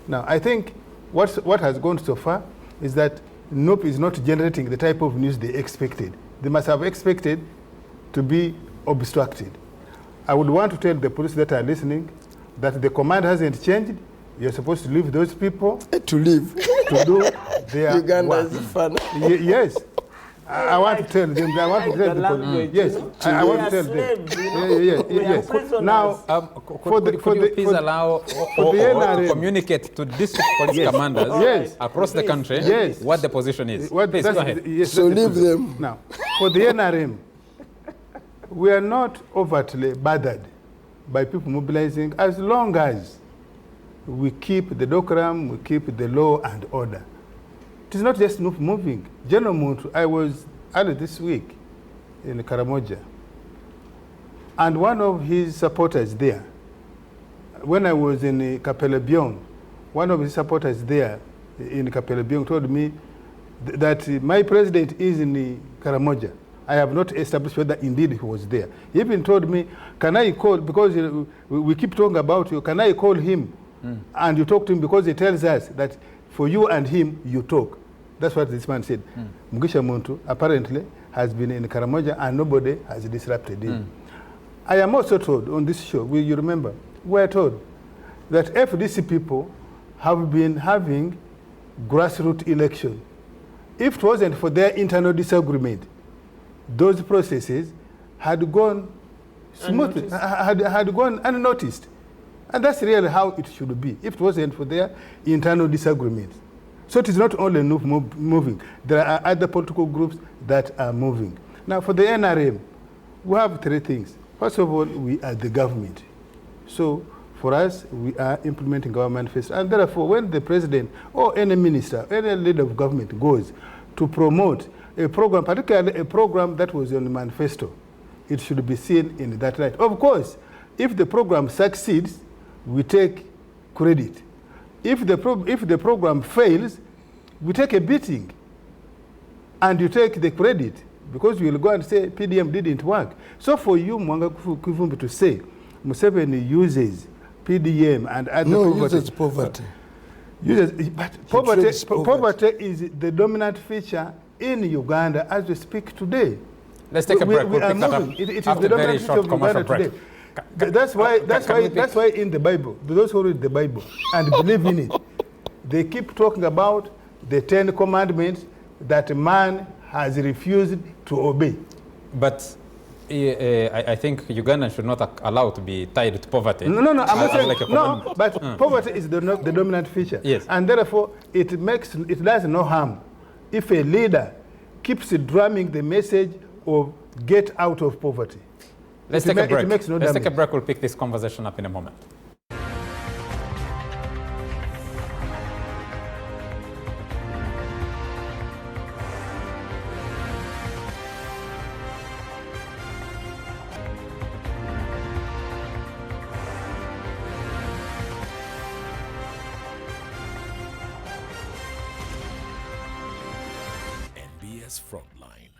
Now, I think what has gone so far is that NUP is not generating the type of news they expected. They must have expected to be obstructed. I would want to tell the police that are listening that the command hasn't changed. You're supposed to leave those people to live to do their Uganda work. is fun. Yes. I want to tell them. I want to tell the police. Yes. I want to tell them. Yes. Now, could you please allow to communicate to district police commanders across the country what the position is? Please go ahead. Yes, so leave them. Now, for the NRM, we are not overtly bothered by people mobilizing as long as we keep the decorum, we keep the law and order. It is not just moving. General Muntu, I was early this week in Karamoja, and one of his supporters there, when I was in Kapelebiong, one of his supporters there in Kapelebiong told me that my president is in Karamoja. I have not established whether indeed he was there. He even told me, can I call, because we keep talking about you, can I call him and you talk to him, because he tells us that for you and him, you talk. That's what this man said. Mugisha Muntu apparently has been in Karamoja and nobody has disrupted him. I am also told on this show, you remember, we are told that FDC people have been having grassroots election. If it wasn't for their internal disagreement, those processes had gone smoothly, had gone unnoticed. And that's really how it should be, if it wasn't for their internal disagreements. So it is not only moving. There are other political groups that are moving. Now, for the NRM, we have 3 things. First of all, we are the government. So for us, we are implementing our manifesto. And therefore, when the president or any minister, any leader of government goes to promote a program, particularly a program that was on the manifesto, it should be seen in that light. Of course, if the program succeeds, we take credit. If the program fails, we take a beating and you take the credit, because you will go and say PDM didn't work. So for you, Mwanga Kivumbi, to say Museveni uses PDM and other poverty. But poverty is the dominant feature in Uganda as we speak today. Let's take a break. We'll pick that up it is after the a very dominant short feature of Uganda commercial break. Today. That's why in the Bible, those who read the Bible and believe in it, They keep talking about the 10 commandments that man has refused to obey. But I think Uganda should not allow to be tied to poverty. No, I'm not saying, like no, but poverty is the dominant feature. Yes. And therefore, it does no harm if a leader keeps drumming the message of get out of poverty. Let's take a break. It makes no Let's damage. take a break. We'll pick this conversation up in a moment. Frontline.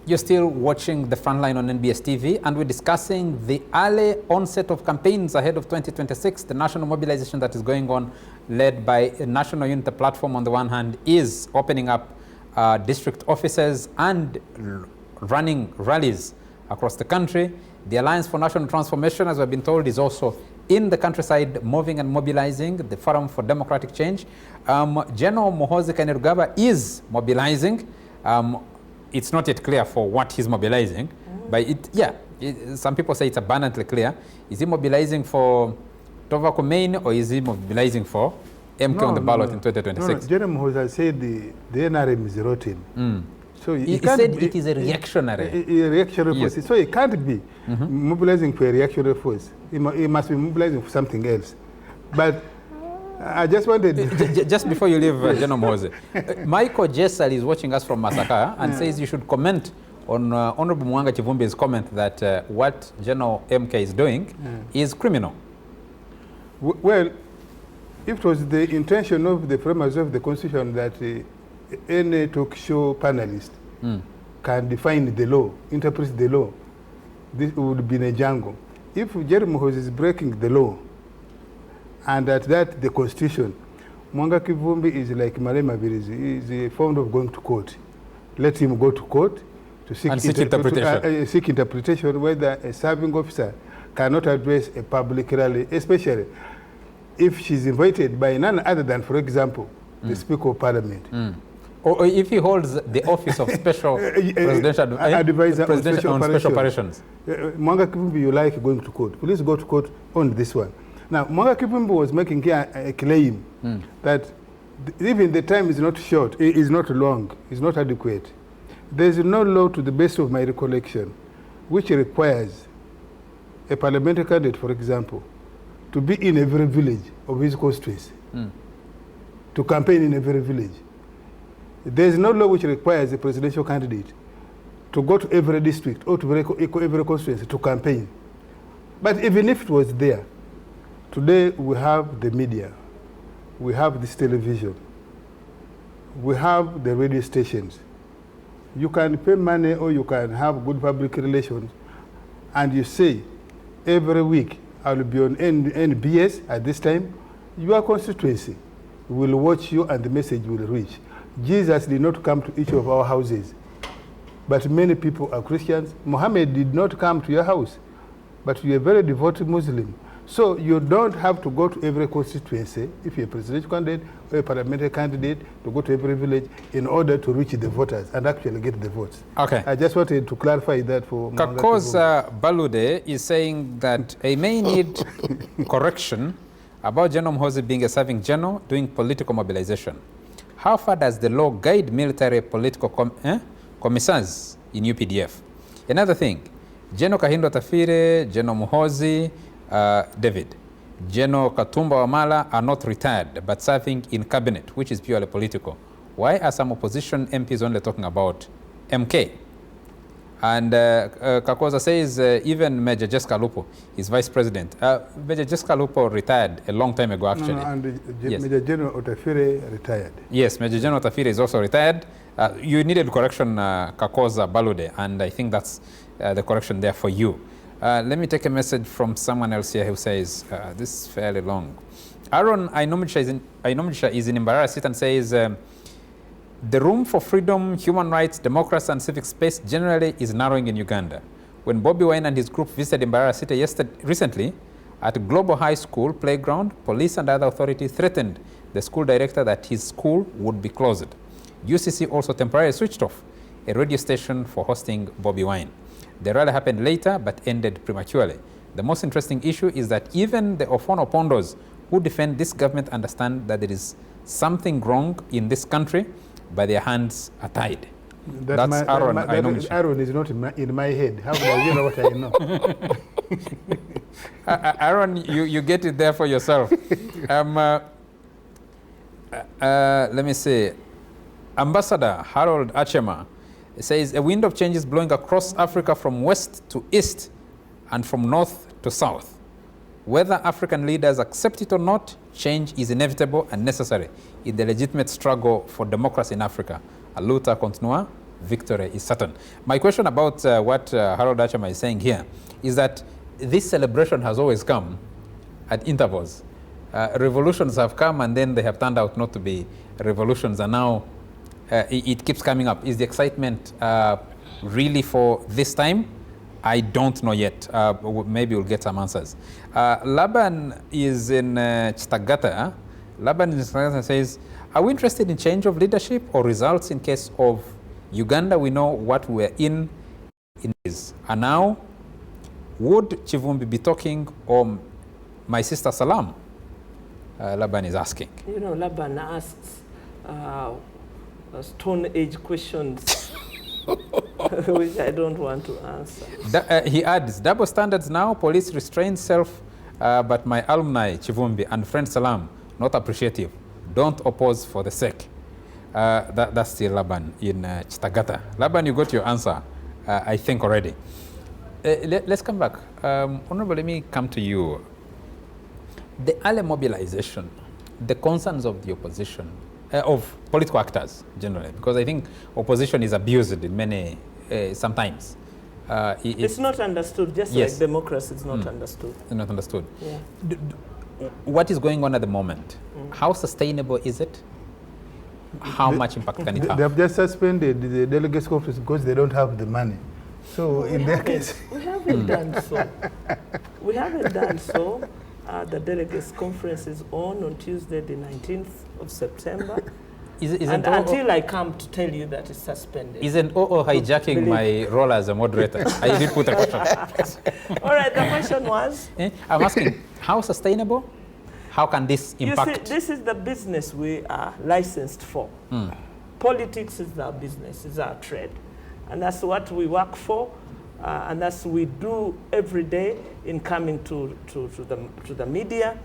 You're still watching the Frontline on NBS TV, and we're discussing the early onset of campaigns ahead of 2026. The national mobilization that is going on, led by a National Unity Platform on the one hand, is opening up district offices and running rallies across the country. The Alliance for National Transformation, as we've been told, is also in the countryside moving and mobilizing. The Forum for Democratic Change. General Muhoozi Kainerugaba is mobilizing. It's not yet clear for what he's mobilizing, but some people say it's abundantly clear. Is he mobilizing for Tobacco Main, or is he mobilizing for MK on the ballot in 2026? No. General Muhoozi said the NRM is rotten. So he said it is a reactionary. A reactionary yes. force. So it can't be mobilizing for a reactionary force. He must be mobilizing for something else. But I just wanted... Just before you leave, General Muhoozi, Michael Jessel is watching us from Masaka and says you should comment on Honorable Mwanga Chivumbi's comment that what General MK is doing is criminal. Well, if it was the intention of the framers of the Constitution that any talk show panelist can define the law, interpret the law, this would be in a jungle. If Jerry Muhoozi is breaking the law, and at that the Constitution, Mwanga Kivumbi is like Marema Virizi, he is fond of going to court. Let him go to court to seek interpretation. Seek interpretation whether a serving officer cannot address a public rally, especially if she's invited by none other than, for example, the Speaker of Parliament. Or if he holds the office of Special Presidential Advisor on Special Operations. Mwanga Kivumbi, you like going to court. Please go to court on this one. Now, Mwanga Kivumbi was making here a claim that even the time is not short, it is not long, it's not adequate. There is no law, to the best of my recollection, which requires a parliamentary candidate, for example, to be in every village of his constituency, to campaign in every village. There is no law which requires a presidential candidate to go to every district or to every constituency to campaign. But even if it was there, today we have the media, we have this television, we have the radio stations. You can pay money or you can have good public relations, and you say, every week I will be on NBS at this time, your constituency will watch you and the message will reach. Jesus did not come to each of our houses, but many people are Christians. Muhammad did not come to your house, but you're a very devout Muslim. So you don't have to go to every constituency, if you're a presidential candidate or a parliamentary candidate, to go to every village in order to reach the voters and actually get the votes. Okay. I just wanted to clarify that for Kakoza Balude is saying that he may need correction about General Muhoozi being a serving general doing political mobilization. How far does the law guide military political commissars in UPDF? Another thing, General Kahindo Tafire, General Muhoozi, David, General Katumba Wamala are not retired but serving in cabinet, which is purely political. Why are some opposition MPs only talking about MK? And Kakoza says even Major Jessica Lupo is vice president. Major Jessica Lupo retired a long time ago, actually. No, and yes. Major General Otafire retired. Yes, Major General Otafire is also retired. You needed correction, Kakoza Balude, and I think that's the correction there for you. Let me take a message from someone else here who says, this is fairly long. Aaron Ainomidsha is in Imbarara City and says, the room for freedom, human rights, democracy, and civic space generally is narrowing in Uganda. When Bobby Wine and his group visited Imbarara City recently, At Global High School playground, police and other authorities threatened the school director that his school would be closed. UCC also temporarily switched off a radio station for hosting Bobi Wine. The rally happened later but ended prematurely. The most interesting issue is that even the Ofono Pondos who defend this government understand that there is something wrong in this country, but their hands are tied. That's Aaron. Aaron is not in my head. How do you know what I know? Aaron, you get it there for yourself. Let me see. Ambassador Harold Achema says a wind of change is blowing across Africa from west to east and from north to south. Whether African leaders accept it or not, change is inevitable and necessary in the legitimate struggle for democracy in Africa. A luta continua, victory is certain. My question about what Harold Achema is saying here is that this celebration has always come at intervals. Revolutions have come and then they have turned out not to be revolutions, and now it keeps coming up. Is the excitement really for this time? I don't know yet. Maybe we'll get some answers. Laban is in Chitagata. Laban in Chitagata says, are we interested in change of leadership or results in case of Uganda? We know what we're in this. And now, would Chivumbi be talking or my sister Salam? Laban is asking. You know, Laban asks Stone Age questions, which I don't want to answer. He adds, double standards now, police restrain self, but my alumni, Chivumbi, and friend Salam, not appreciative. Don't oppose for the sake. That's still Laban in Chitagata. Laban, you got your answer, I think, already. Let's come back. Honorable, let me come to you. The early mobilization, the concerns of the opposition, of political actors generally, because I think opposition is abused in many, sometimes. It's not understood, just yes. like democracy is not understood. It's not understood. Yeah. What is going on at the moment? How sustainable is it? How much impact can it have? They have just suspended the delegates conference because they don't have the money. So in their case... We haven't done so. We haven't done so. The delegates conference is on Tuesday, the 19th of September. Until I come to tell you that it's suspended. Isn't OO hijacking my role as a moderator? I did put a question. All right, the question was? I'm asking, how sustainable? How can this impact? You see, this is the business we are licensed for. Politics is our business, is our trade. And that's what we work for. And that's what we do every day in coming to the media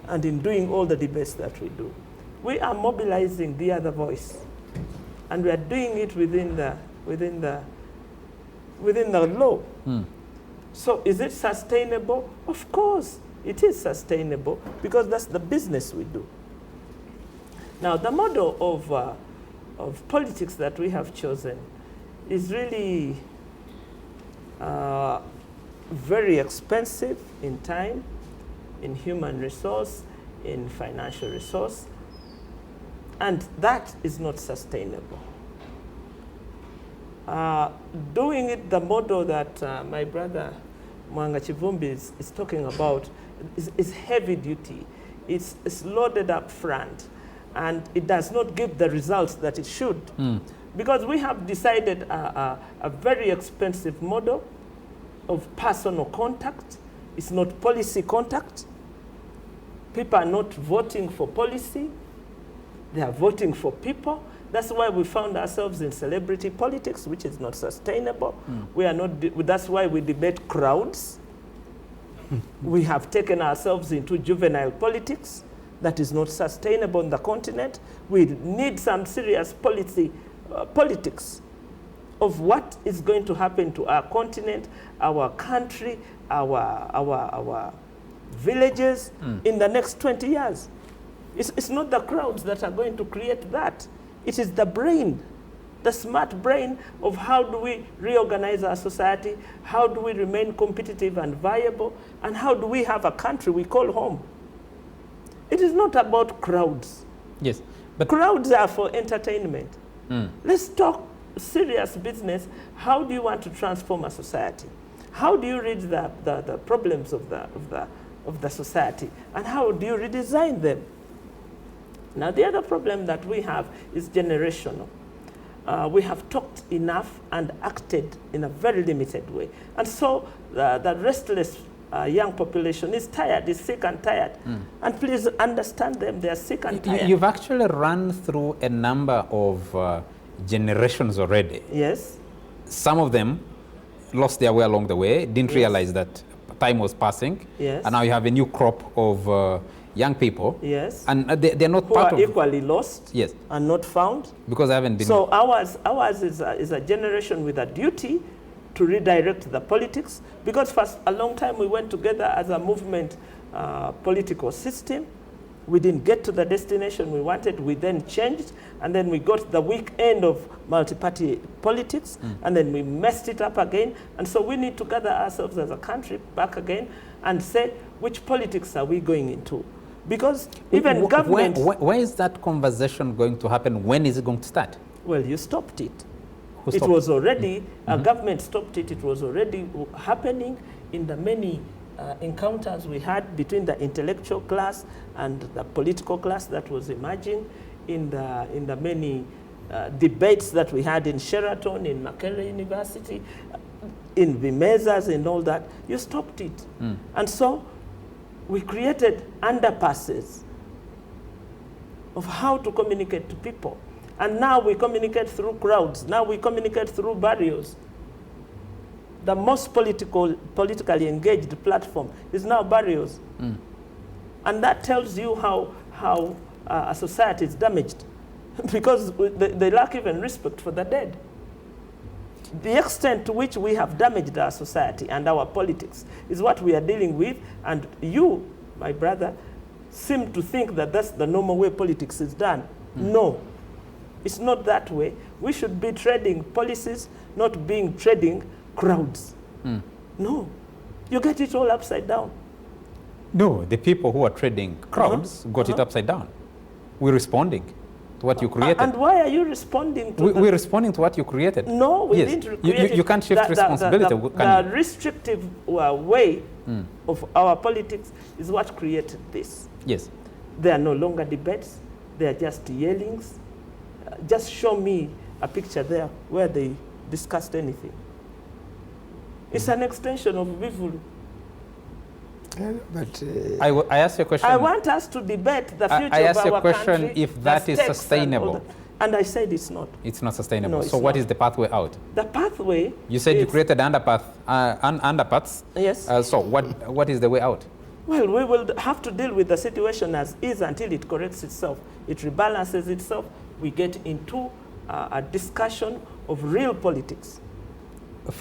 and in doing all the debates that we do. We are mobilizing the other voice, and we are doing it within the law. So is it sustainable? Of course, it is sustainable because that's the business we do. Now, the model of politics that we have chosen is really very expensive in time, in human resource, in financial resource, and that is not sustainable. Doing it the model that my brother Mwanga Chivumbi is talking about is heavy duty. It's loaded up front, and it does not give the results that it should. Because we have decided a very expensive model of personal contact. It's not policy contact. People are not voting for policy. They are voting for people. That's why we found ourselves in celebrity politics, which is not sustainable. We are not. That's why we debate crowds. We have taken ourselves into juvenile politics. That is not sustainable on the continent. We need some serious politics of what is going to happen to our continent, our country, our villages in the next 20 years. It's not the crowds that are going to create that. It is the brain, the smart brain of how do we reorganize our society, how do we remain competitive and viable, and how do we have a country we call home. It is not about crowds. Yes, but crowds are for entertainment. Let's talk serious business. How do you want to transform a society? How do you read the problems of the of the society, and how do you redesign them? Now, the other problem that we have is generational. We have talked enough and acted in a very limited way. And so the restless young population is tired, is sick and tired. And please understand them, they are sick and tired. You've actually run through a number of generations already. Yes. Some of them lost their way along the way, didn't realize that time was passing. Yes. And now you have a new crop of young people. Yes. And they're not who part are of equally lost. Yes. And not found. Because I haven't been. So ours is a generation with a duty to redirect the politics, because for a long time we went together as a movement political system. We didn't get to the destination we wanted. We then changed, and then we got the weak end of multi-party politics, and then we messed it up again. And so we need to gather ourselves as a country back again and say, which politics are we going into? Because even government... Where is that conversation going to happen? When is it going to start? Well, you stopped it. Who stopped It was already, government stopped it. It was already happening in the many encounters we had between the intellectual class and the political class that was emerging, in the many debates that we had in Sheraton, in Makerere University, in Vimezas and all that. You stopped it. And so we created underpasses of how to communicate to people. And now we communicate through crowds. Now we communicate through barriers. The most politically engaged platform is now barriers. And that tells you how a society is damaged because they lack even respect for the dead. The extent to which we have damaged our society and our politics is what we are dealing with. And you, my brother, seem to think that that's the normal way politics is done. No, it's not that way. We should be trading policies, not trading crowds. No, you get it all upside down. No, the people who are trading crowds got it upside down. We're responding to what you created. And why are you responding to We're responding to what you created. No, we didn't create it. You can't shift responsibility. The restrictive way of our politics is what created this. Yes. There are no longer debates. They are just yellings. Just show me a picture there where they discussed anything. It's an extension of Vivulu. But I asked you a question. I want us to debate the future I asked of you a our question country, if that is the stakes sustainable. And I said it's not. It's not sustainable. No, it's so what not. is the pathway out? The pathway. You said you created underpaths. Yes. So what is the way out? Well, we will have to deal with the situation as is until it corrects itself. It rebalances itself. We get into a discussion of real politics,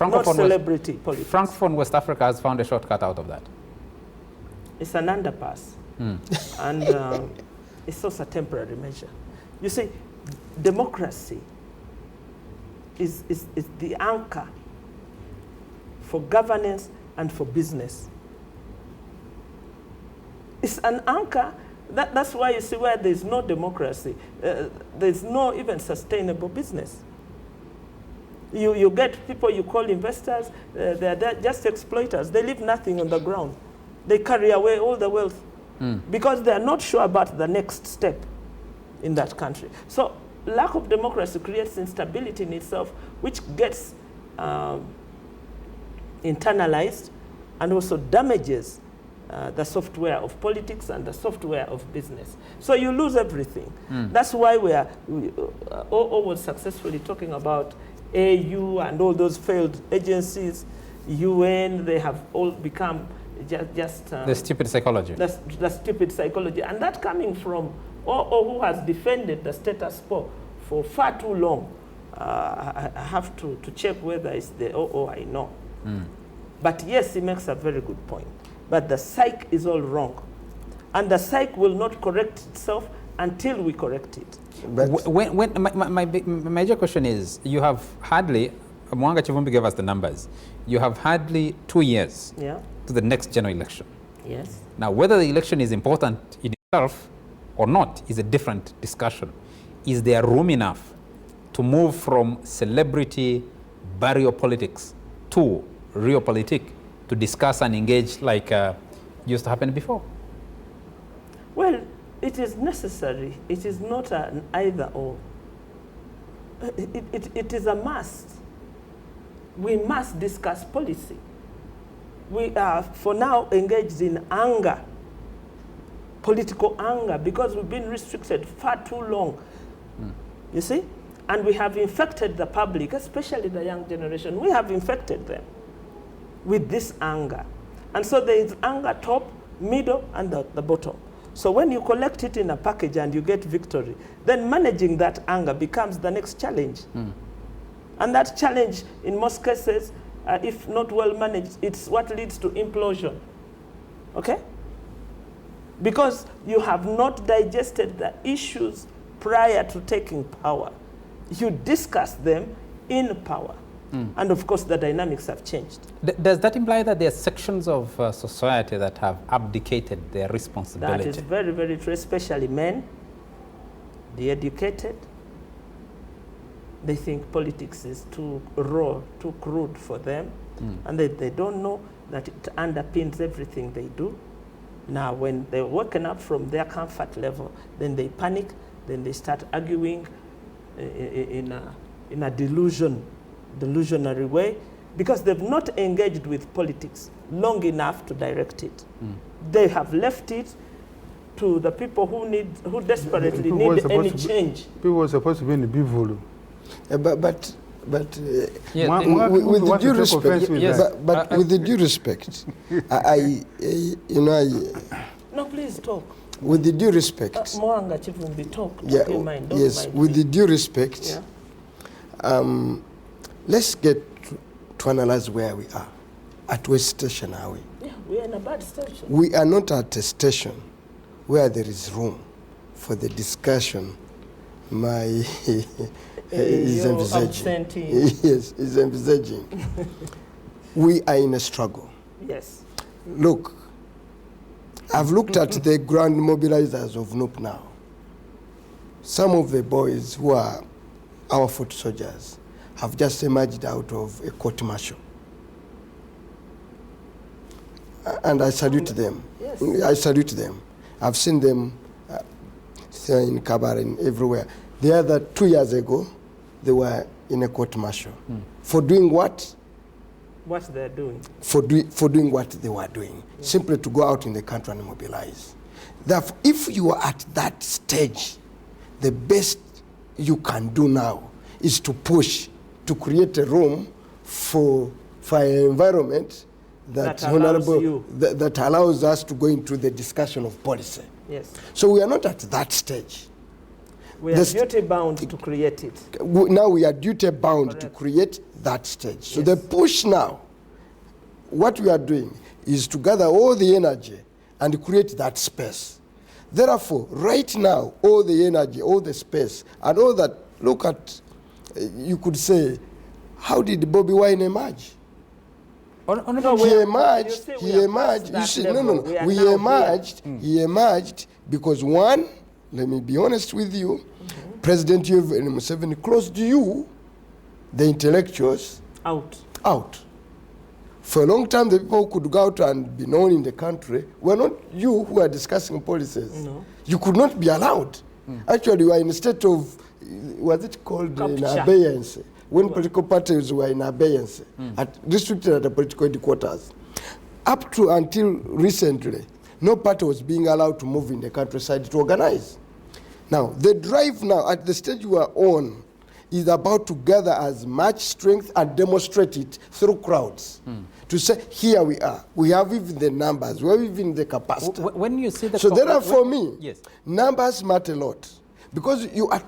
not celebrity politics. Francophone West Africa has found a shortcut out of that. It's an underpass. And it's also a temporary measure. You see, democracy is the anchor for governance and for business. It's an anchor. That's why you see where there's no democracy, there's no even sustainable business. You get people you call investors, they're just exploiters. They leave nothing on the ground. They carry away all the wealth because they're not sure about the next step in that country. So lack of democracy creates instability in itself, which gets internalized and also damages the software of politics and the software of business. So you lose everything. That's why we was successfully talking about AU and all those failed agencies, UN. They have all become just the stupid psychology. The stupid psychology. And that coming from who has defended the status quo for far too long. I have to check whether it's the I know. But yes, he makes a very good point. But the psyche is all wrong. And the psyche will not correct itself until we correct it. But My major question is, you have hardly, Mwanga Chivumbi gave us the numbers, you have hardly 2 years to the next general election. Yes. Now, whether the election is important in itself or not is a different discussion. Is there room enough to move from celebrity barrier politics to real politics, to discuss and engage like used to happen before. Well, it is necessary. It is not an either or. It is a must. We must discuss policy. We are, for now, engaged in anger, political anger, because we've been restricted far too long. You see? And we have infected the public, especially the young generation. We have infected them with this anger. And so there is anger top, middle, and the bottom. So when you collect it in a package and you get victory, then managing that anger becomes the next challenge. And that challenge, in most cases, if not well managed, it's what leads to implosion. Okay? Because you have not digested the issues prior to taking power. You discuss them in power. And of course, the dynamics have changed. Does that imply that there are sections of society that have abdicated their responsibility? That is very, very true, especially men, the educated. They think politics is too raw, too crude for them. And they don't know that it underpins everything they do. Now, when they're woken up from their comfort level, then they panic, then they start arguing in a delusionary way, because they've not engaged with politics long enough to direct it. They have left it to the people who desperately need any change. People were supposed to be in the Bivulu. But Yeah, with the due respect, yes. with the due respect, No, please talk. with the due respect, Moanga Chivumbi, talk. yeah, Okay, mind, don't yes, mind with me. the due respect, let's get to analyze where we are. At what station are we? Yeah, we are in a bad station. We are not at a station where there is room for the discussion my is You're envisaging. absenting. Yes, is envisaging. We are in a struggle. Yes. Look, I've looked at the grand mobilizers of NUP now. Some of the boys who are our foot soldiers have just emerged out of a court martial. And I salute them. Yes. I salute them. I've seen them in Kabar and everywhere. The other 2 years ago, they were in a court martial. For doing what? What they're doing. For doing what they were doing. Yes. Simply to go out in the country and mobilize. Therefore, if you are at that stage, the best you can do now is to push, to create a room for an environment that allows us to go into the discussion of policy. Yes. So we are not at that stage. We are duty bound to create it. Now we are duty bound to create that stage. So the push now, what we are doing is to gather all the energy and create that space. Therefore, right now, all the energy, all the space, and all that, look at, you could say, how did Bobby Wine emerge? He emerged because one, let me be honest with you, President Yoweri Museveni closed you, the intellectuals, out. For a long time, the people who could go out and be known in the country were not you who are discussing policies. No. You could not be allowed. Actually, you were in a state of, was it called in abeyance? When political parties were in abeyance, restricted at the political headquarters. Up to until recently, no party was being allowed to move in the countryside to organize. Now, the drive now, at the stage you are on, is about to gather as much strength and demonstrate it through crowds. To say, here we are. We have even the numbers. We have even the capacity. When you see the so therefore, for me, yes, numbers matter a lot. Because you are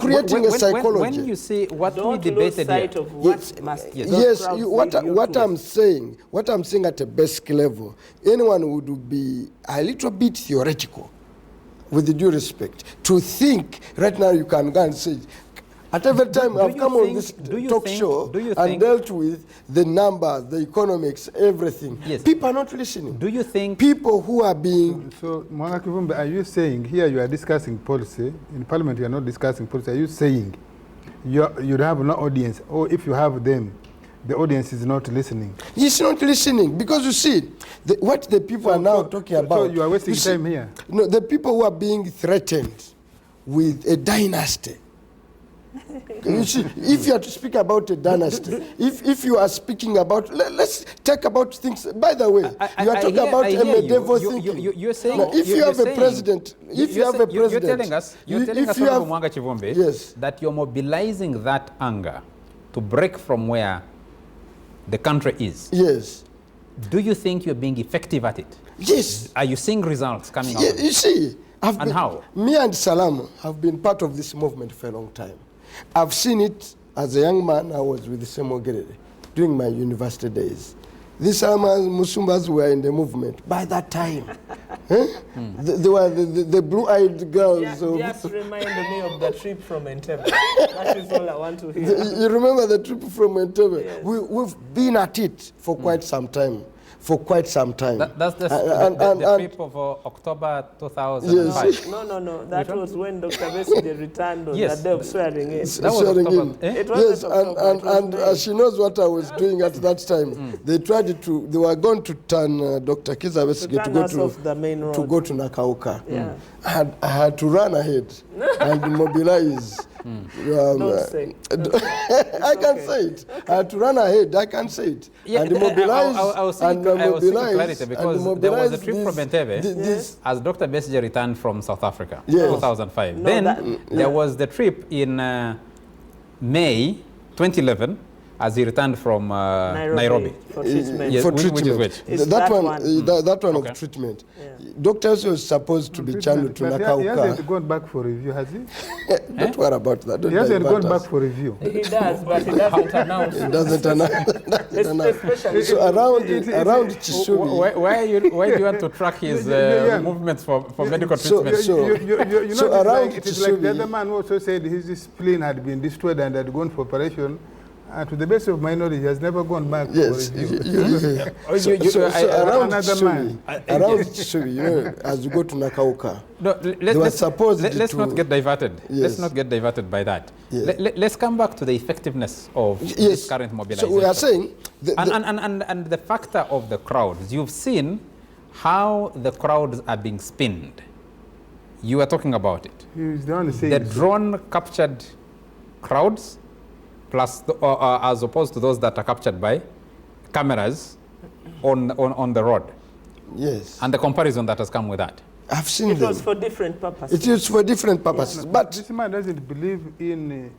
creating a psychology. When you see what Don't we debated lose sight here. of what must What I'm saying at a basic level, anyone would be a little bit theoretical, with the due respect, to think right now you can go and say, at every time I've come on this talk show and dealt with the numbers, the economics, everything. Yes. People are not listening. Do you think people who are being... So, Mwanga Kivumbi, are you saying here you are discussing policy, in Parliament you are not discussing policy, are you saying you have no audience, or if you have them, the audience is not listening. He's not listening because you see, what the people are now talking about. So you are wasting time here. No, the people who are being threatened with a dynasty. You see, if you are to speak about a dynasty, if you are speaking about, let's talk about things. By the way, you are talking about a medieval thinking. You're saying, no, if you have a president, if you have a president, you're telling us, Mwanga Chivumbi, yes, that you're mobilizing that anger to break from where the country is. Yes. Do you think you're being effective at it? Yes. Are you seeing results coming out? You see, how? Me and Salam have been part of this movement for a long time. I've seen it as a young man. I was with Semo Gerere during my university days. These Musumbas were in the movement by that time. They were the blue-eyed girls. Just remind me of the trip from Entebbe. That is all I want to hear. You remember the trip from Entebbe? Yes. We've been at it for quite some time. That's the trip of October 2005. Yes. No. That was when Dr. Besigye returned on the day of swearing in. That was October. It was and she knows what I was doing at that time. They were going to turn Dr. Kiza Besigye to go to Nakauka. Yeah. I had to run ahead and mobilize. Don't say. I can say it. I had to run ahead. I can say it. Yeah, and mobilize. I was seeking clarity because there was a trip from Entebbe as Dr. Besigye returned from South Africa, 2005. Then there was the trip in May 2011 as he returned from Nairobi. For treatment. Yes, for which treatment. is which? That one of treatment. Yeah. Doctors was supposed to be channeled to Nakauka. He hasn't gone back for review, has he? Don't worry about that. He hasn't gone back for review. He does, but he doesn't announce. It doesn't announce. Especially So around Chishubi. Why do you want to track his movements for medical treatment? You know, around it is like the other man who also said his spleen had been destroyed and had gone for operation. And to the best of my knowledge, he has never gone back. Yes. Around Chishubi, you know, as you go to Nakauka, let's not get diverted. Yes. Let's not get diverted by that. Yes. Let's come back to the effectiveness of this current mobilization. So we are saying... And the factor of the crowds. You've seen how the crowds are being spinned. You are talking about it. The drone captured crowds, plus as opposed to those that are captured by cameras on the road. Yes. And the comparison that has come with that. I've seen them. It was for different purposes. It is for different purposes. Yeah. But this man doesn't believe in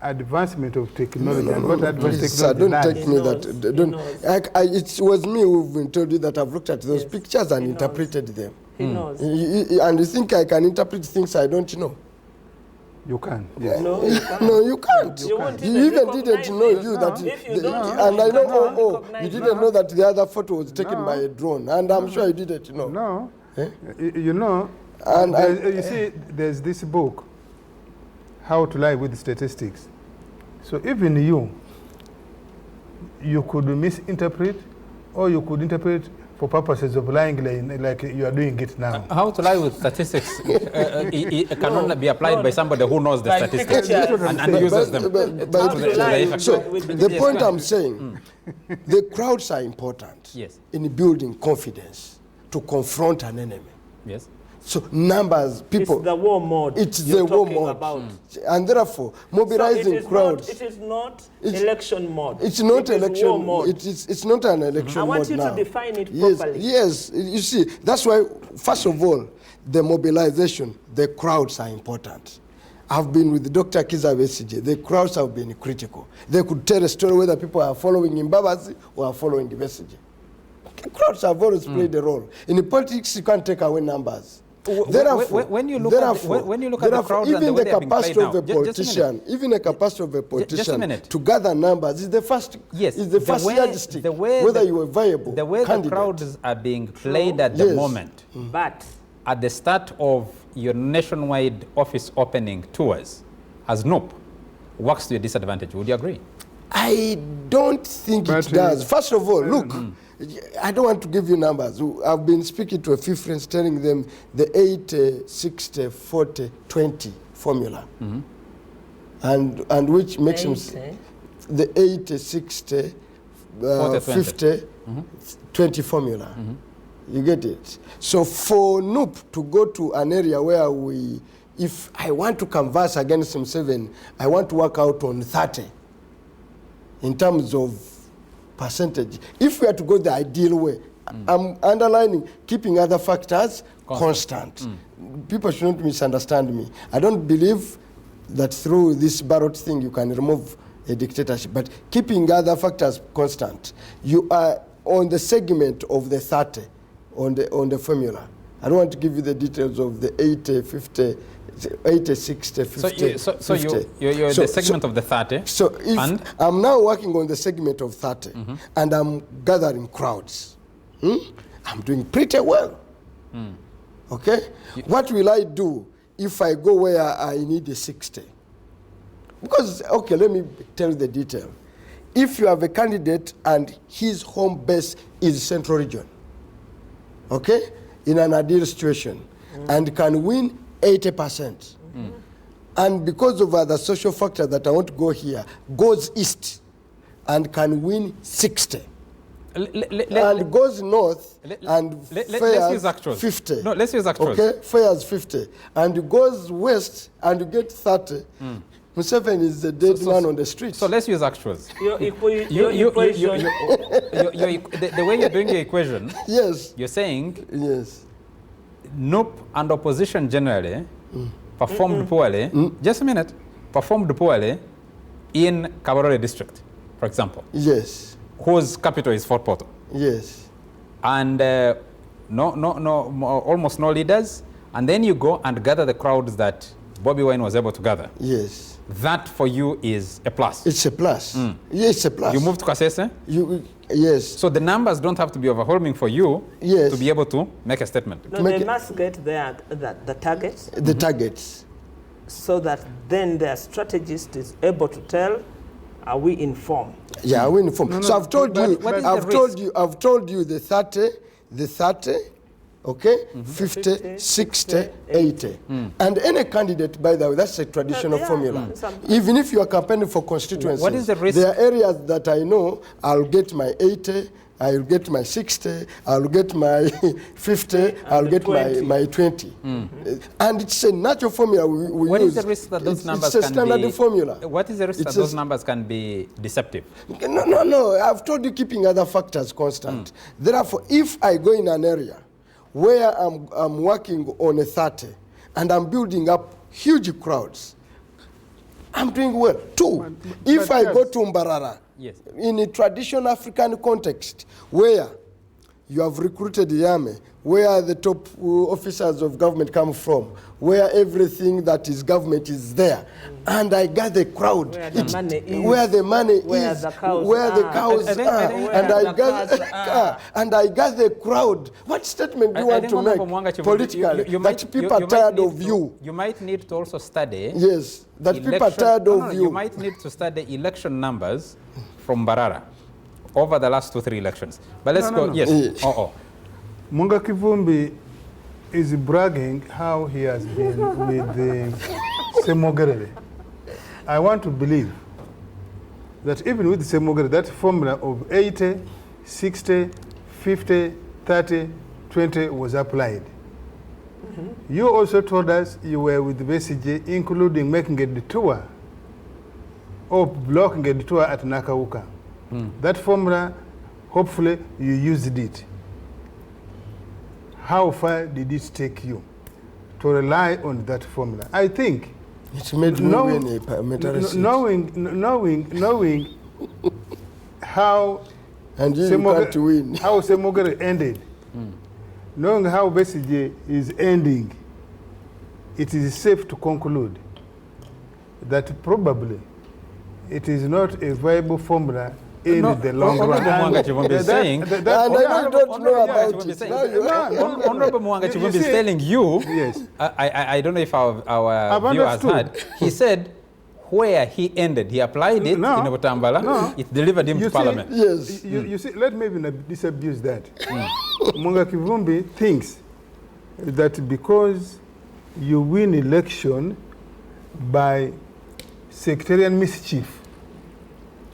advancement of technology. No, and what advanced sir, technology don't take me that. It was me who told you that I've looked at those pictures and interpreted them. He knows. And you think I can interpret things I don't know? You can. Yeah. No, you can't. No, you can't. You even didn't know you that. And I know. You didn't know that the other photo was taken by a drone, and I'm sure you didn't know. No. Eh? You know. And you see, there's this book, How to Lie with Statistics. So even you could misinterpret, or you could interpret for purposes of lying like you are doing it now. How to lie with statistics it can only be applied by somebody who knows the statistics and uses them. So the point I'm saying, the crowds are important in building confidence to confront an enemy. Yes. So numbers, people. It's the war mode. It's the war mode. About. And therefore, mobilizing crowds. It is not election mode. It's not election war mode. It's not an election mode. I want you now. to define it properly. Yes. You see, that's why, first of all, the mobilization, the crowds are important. I've been with Dr. Kiza Besigye. The crowds have been critical. They could tell a story whether people are following Mbabazi or are following Besigye. Crowds have always played a role. In politics, you can't take away numbers. When you look at the crowd and the way they are being played now, even a capacity of a politician to gather numbers is the first yardstick, whether you are viable the way candidate. The crowds are being played at the moment, but at the start of your nationwide office opening tours, as NOP, works to your disadvantage. Would you agree? I don't think it does. First of all, look, I don't want to give you numbers. I've been speaking to a few friends telling them the 80, 60, 40, 20 formula. And which makes them... the 80, 60, 50, 20 formula. You get it? So for NUP to go to an area where if I want to canvass against M7, I want to work out on 30 in terms of percentage. If we are to go the ideal way, I'm underlining keeping other factors constant. People should not misunderstand me. I don't believe that through this ballot thing you can remove a dictatorship, but keeping other factors constant. You are on the segment of the 30 on the formula. I don't want to give you the details of the 80, 50, 80, 60, 50. So you're the segment of the 30. So if I'm now working on the segment of 30 and I'm gathering crowds, I'm doing pretty well. Okay? What will I do if I go where I need a 60? Because, okay, let me tell you the detail. If you have a candidate and his home base is Central Region, okay, in an ideal situation, and can win 80%, and because of other social factors that I won't go here, goes east and can win 60, and goes north and fares 50. No, let's use actuals. Okay, fares 50, and goes west and you get 30. Museveni is the dead man on the street. So let's use actuals. The way you're doing your equation, yes, you're saying yes, NUP and opposition generally performed poorly, just a minute, performed poorly in Kabarole district, for example. Yes. Whose capital is Fort Portal. Yes. And almost no leaders. And then you go and gather the crowds that Bobby Wine was able to gather. Yes. That for you is a plus. It's a plus. Yes, it's a plus. You moved to Kasese? Yes. So the numbers don't have to be overwhelming for you to be able to make a statement. No, they must get the targets. The targets. So that then their strategist is able to tell, are we informed? Yeah, are we informed? No, so I've told you the 30, okay, 50, 60, 80. And any candidate, by the way, that's a traditional formula. Even if you are campaigning for constituencies, what is the risk? There are areas that I know I'll get my 80, I'll get my 60, I'll get my 50, I'll get my 20. And it's a natural formula we what use. What is the risk that those numbers it's a standard formula. What is the risk that those numbers can be deceptive? No. I've told you keeping other factors constant. Therefore, if I go in an area where I'm working on a 30 and I'm building up huge crowds, I'm doing well. Two, if I go to Mbarara, in a traditional African context, where you have recruited the army, where the top officers of government come from, where everything that is government is there, and I got the crowd, where the money is, where the cows are, and I got the crowd. What statement do you want to make politically? That people are tired of you. You might need to also study. Yes, that people are tired of you. You might need to study election numbers from Barara over the last 2-3 elections. But let's go. Yes. Munga Kivumbi is bragging how he has been with the Semogerere. I want to believe that even with the Semogerere, that formula of 80, 60, 50, 30, 20 was applied. You also told us you were with the BCG, including making a detour or blocking a detour at Nakauka. That formula, hopefully, you used it. How far did it take you to rely on that formula? I think it made knowing how Semogere ended, knowing how BCG is ending, it is safe to conclude that probably it is not a viable formula in the long run. Honorable Mwanga Chivumbi is telling you, I don't know if our viewers heard, he said where he ended, he applied it in Butambala, it delivered him to Parliament. Yes. You see, let me even disabuse that. Mwanga Kivumbi thinks that because you win election by sectarian mischief,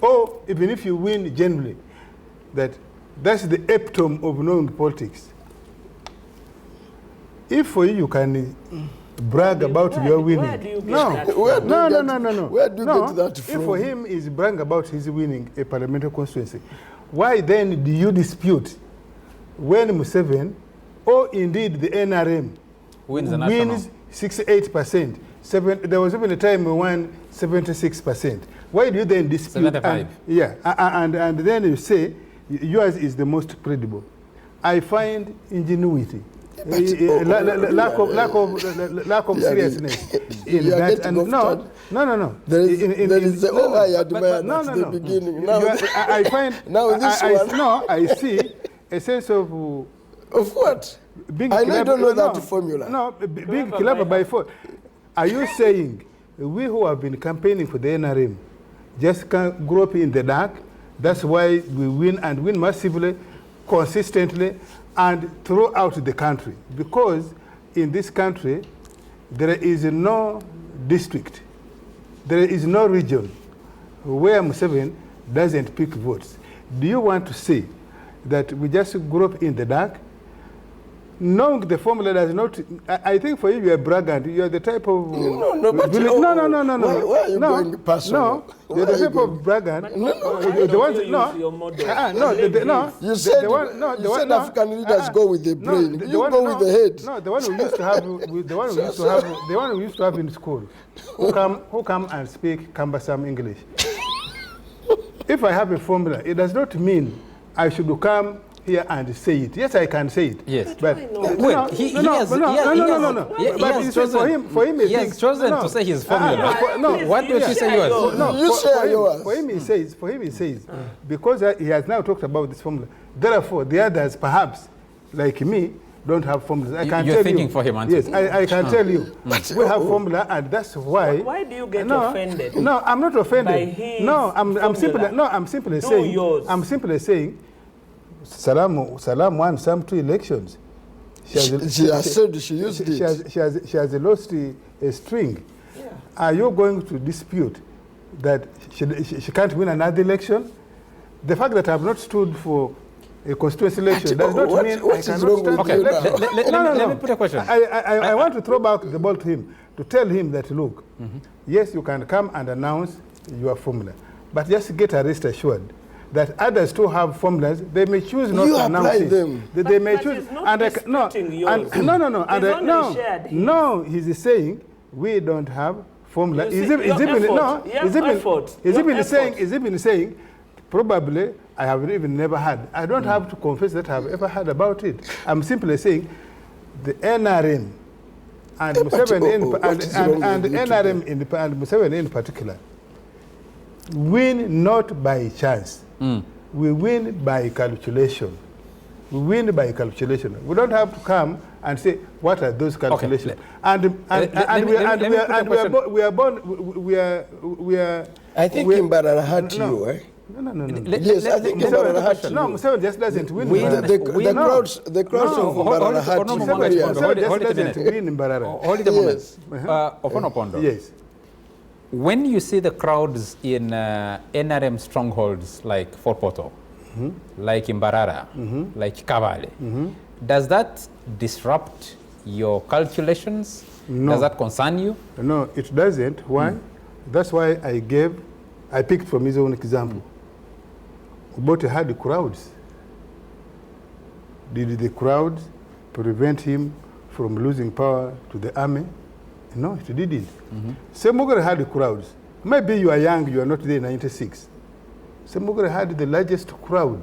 or even if you win generally, that's the epitome of knowing politics. If for you can brag about your winning. Where do you get that from? No. Where do you get that from? If for him is bragging about his winning a parliamentary constituency, why then do you dispute when Museveni, or indeed the NRM, wins 68%? There was even a time we won 76%. Why do you then dispute? 75. And then you say yours is the most credible. I find ingenuity. Lack of seriousness in that. And no. There is the I admire at the beginning. Now, I find now this one. No, I see a sense of what? Being I don't know that formula. No, being clever by force. Are you saying we who have been campaigning for the NRM just can't grow up in the dark? That's why we win and win massively, consistently, and throughout the country. Because in this country, there is no district, there is no region where Museveni doesn't pick votes. Do you want to say that we just grew up in the dark? Knowing the formula does not. I think for you, you are braggant. You are the type of. No. Why are you going personal? No, you're the type of braggant. The ones. You said African leaders go with the brain. You go with the head. No, the one we used to have. The one we used to have in school, who come and speak cumbersome English. If I have a formula, it does not mean I should come here and say it. Yes, I can say it. Yes, but he has chosen. For him, he has chosen to say his formula. What do you say yours? You say yours. For him, he says. Because he has now talked about this formula. Therefore, the others, perhaps, like me, don't have formulas. I can You're tell thinking you. For him, aren't you? Yes, I can tell you. We have formula, and that's why. Why do you get offended? No, I'm not offended. By his I'm simply saying. Yours. I'm simply saying. Salam won some 2 elections. She has said she used it. She has lost a string. Yeah. Are you going to dispute that she can't win another election? The fact that I have not stood for a constituency election does not mean I cannot stand. Okay, let me put a question. I want to throw back the ball to him, to tell him that, look, yes, you can come and announce your formula, but just get a rest assured that others too have formulas. They may choose not to announce it. They may choose. No. He's saying we don't have formula. Is even saying probably I have even never had. I don't have to confess that I have ever heard about it. I'm simply saying the NRM and Museveni in particular win not by chance. We win by calculation. We don't have to come and say, what are those calculations? Okay. We are born. I think Mbarara had you, eh? No. Yes, I think Mbarara had you. No, Museveni just doesn't win. The crowds of Mbarara had you. Hold it a minute. Hold it a moment. Oponopondo. Yes. When you see the crowds in NRM strongholds like Fort Portal, like Mbarara, like Kabale, does that disrupt your calculations? No. Does that concern you? No, it doesn't. Why? That's why I picked from his own example. Obote had the crowds. Did the crowds prevent him from losing power to the army? No, it didn't. Semugere had the crowds. Maybe you are young, you are not there in 96. Semugere had the largest crowd,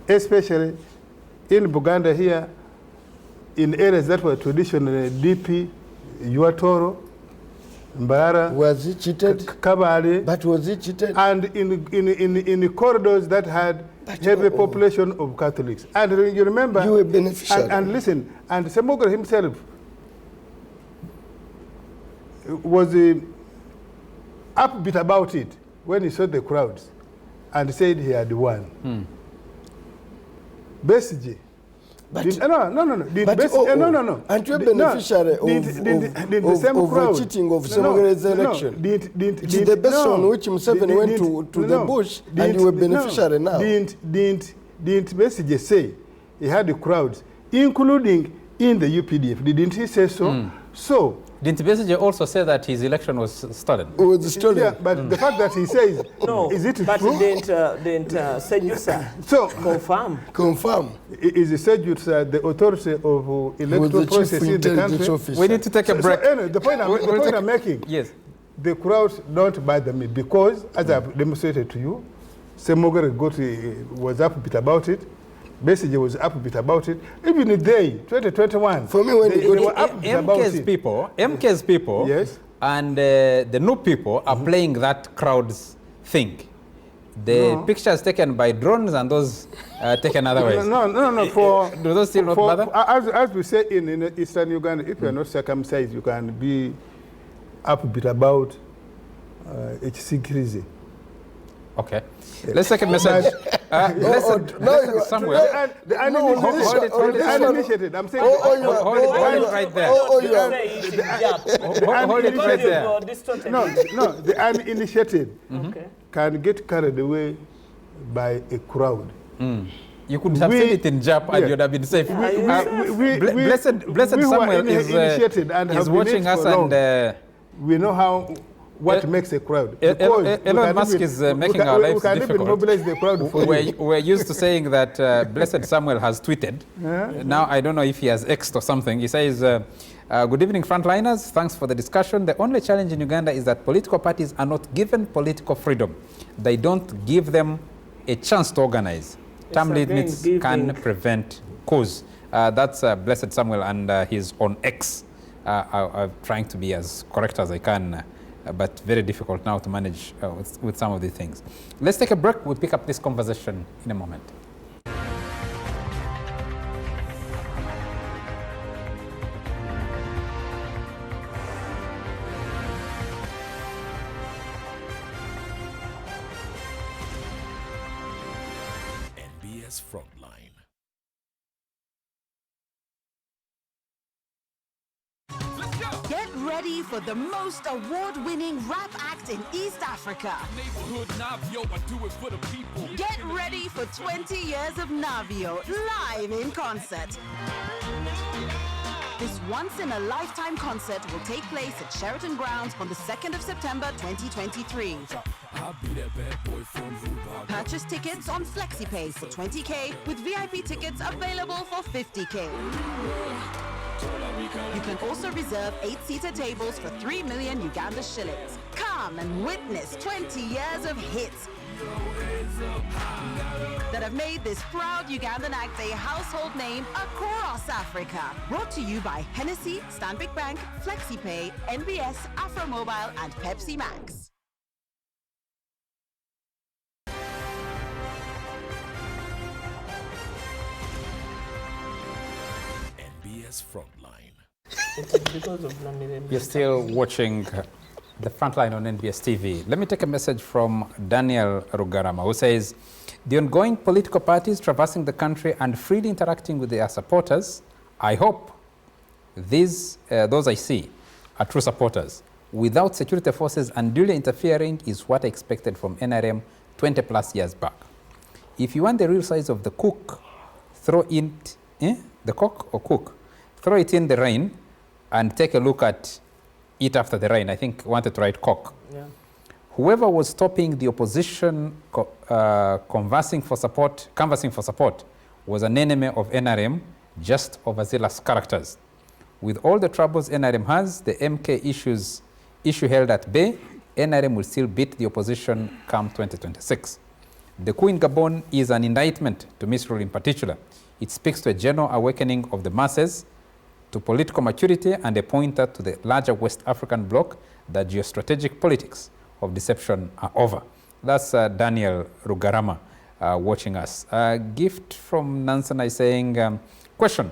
especially in Buganda here, in areas that were traditionally DP, Yuatoro, Mbarara. Was he cheated? Kabale. But was he cheated? And in the corridors that had heavy population of Catholics. And you remember. You were beneficiary. And listen, and Semugere himself was upbeat about it when he saw the crowds and said he had won. Besige But no. Aren't you a beneficiary the same of crowd cheating of Semogere's election? It's the basis on which Museveni went to the bush, and you were beneficiary now. Didn't Besigye say he had the crowds, including in the UPDF? Didn't he say so? So. Didn't Besigye also say that his election was stolen? It was stolen. Yeah, but the fact that he says, no, is it but true? Didn't Sejusa So confirm? Is the Sejusa the authority of electoral process in the country? Officer. We need to take a break. So anyway, the point I'm making, yes, the crowds don't bother me because, as I've demonstrated to you, Semogere was up a bit about it. Besigye was up a bit about it. Even the day, 2021, for me, when they were up a bit about it. MK's people yes, and the new people are playing that crowd's thing. The pictures taken by drones and those taken otherwise. No. Do those still not bother? As we say in Eastern Uganda, if you are not circumcised, you can be up a bit about HC. Okay. Let's take a message. Samuel. The uninitiated. I'm saying. Hold it right there. Hold it right there. No. The uninitiated can get carried away by a crowd. You could have said it in Jap and you'd have been safe. Blessed Samuel is watching us and we know what makes a crowd. Elon Musk is making our lives difficult. We can even mobilize the crowd for We're used to saying that Blessed Samuel has tweeted. Now I don't know if he has X'd or something. He says, good evening, frontliners. Thanks for the discussion. The only challenge in Uganda is that political parties are not given political freedom. They don't give them a chance to organize. Term limits can prevent coups. That's Blessed Samuel, and he's on X. I'm trying to be as correct as I can. But very difficult now to manage with some of these things. Let's take a break. We'll pick up this conversation in a moment. NBS Frontline. Get ready for the most award-winning rap act in East Africa. Get ready for 20 years of Navio live in concert. This once-in-a-lifetime concert will take place at Sheraton Grounds on the 2nd of September 2023. Purchase tickets on FlexiPay for 20K with VIP tickets available for 50K. You can also reserve 8-seater tables for 3 million Uganda shillings. Come and witness 20 years of hits that have made this proud Ugandan act a household name across Africa. Brought to you by Hennessy, Stanbic Bank, FlexiPay, NBS, Afromobile, and Pepsi Max. NBS Frontline. You're still watching the Frontline on NBS TV. Let me take a message from Daniel Rugarama, who says, the ongoing political parties traversing the country and freely interacting with their supporters, I hope those I see are true supporters. Without security forces unduly interfering is what I expected from NRM 20 plus years back. If you want the real size of the cook, throw in the cock or cook, throw it in the rain and take a look at it after the rain. I think wanted to write cock. Yeah. Whoever was stopping the opposition canvassing for support was an enemy of NRM, just overzealous characters. With all the troubles NRM has, the MK issue held at bay, NRM will still beat the opposition come 2026. The coup in Gabon is an indictment to misrule in particular. It speaks to a general awakening of the masses, to political maturity, and a pointer to the larger West African bloc that geostrategic politics of deception are over. That's Daniel Rugarama watching us. Gift from Nansana is saying, question,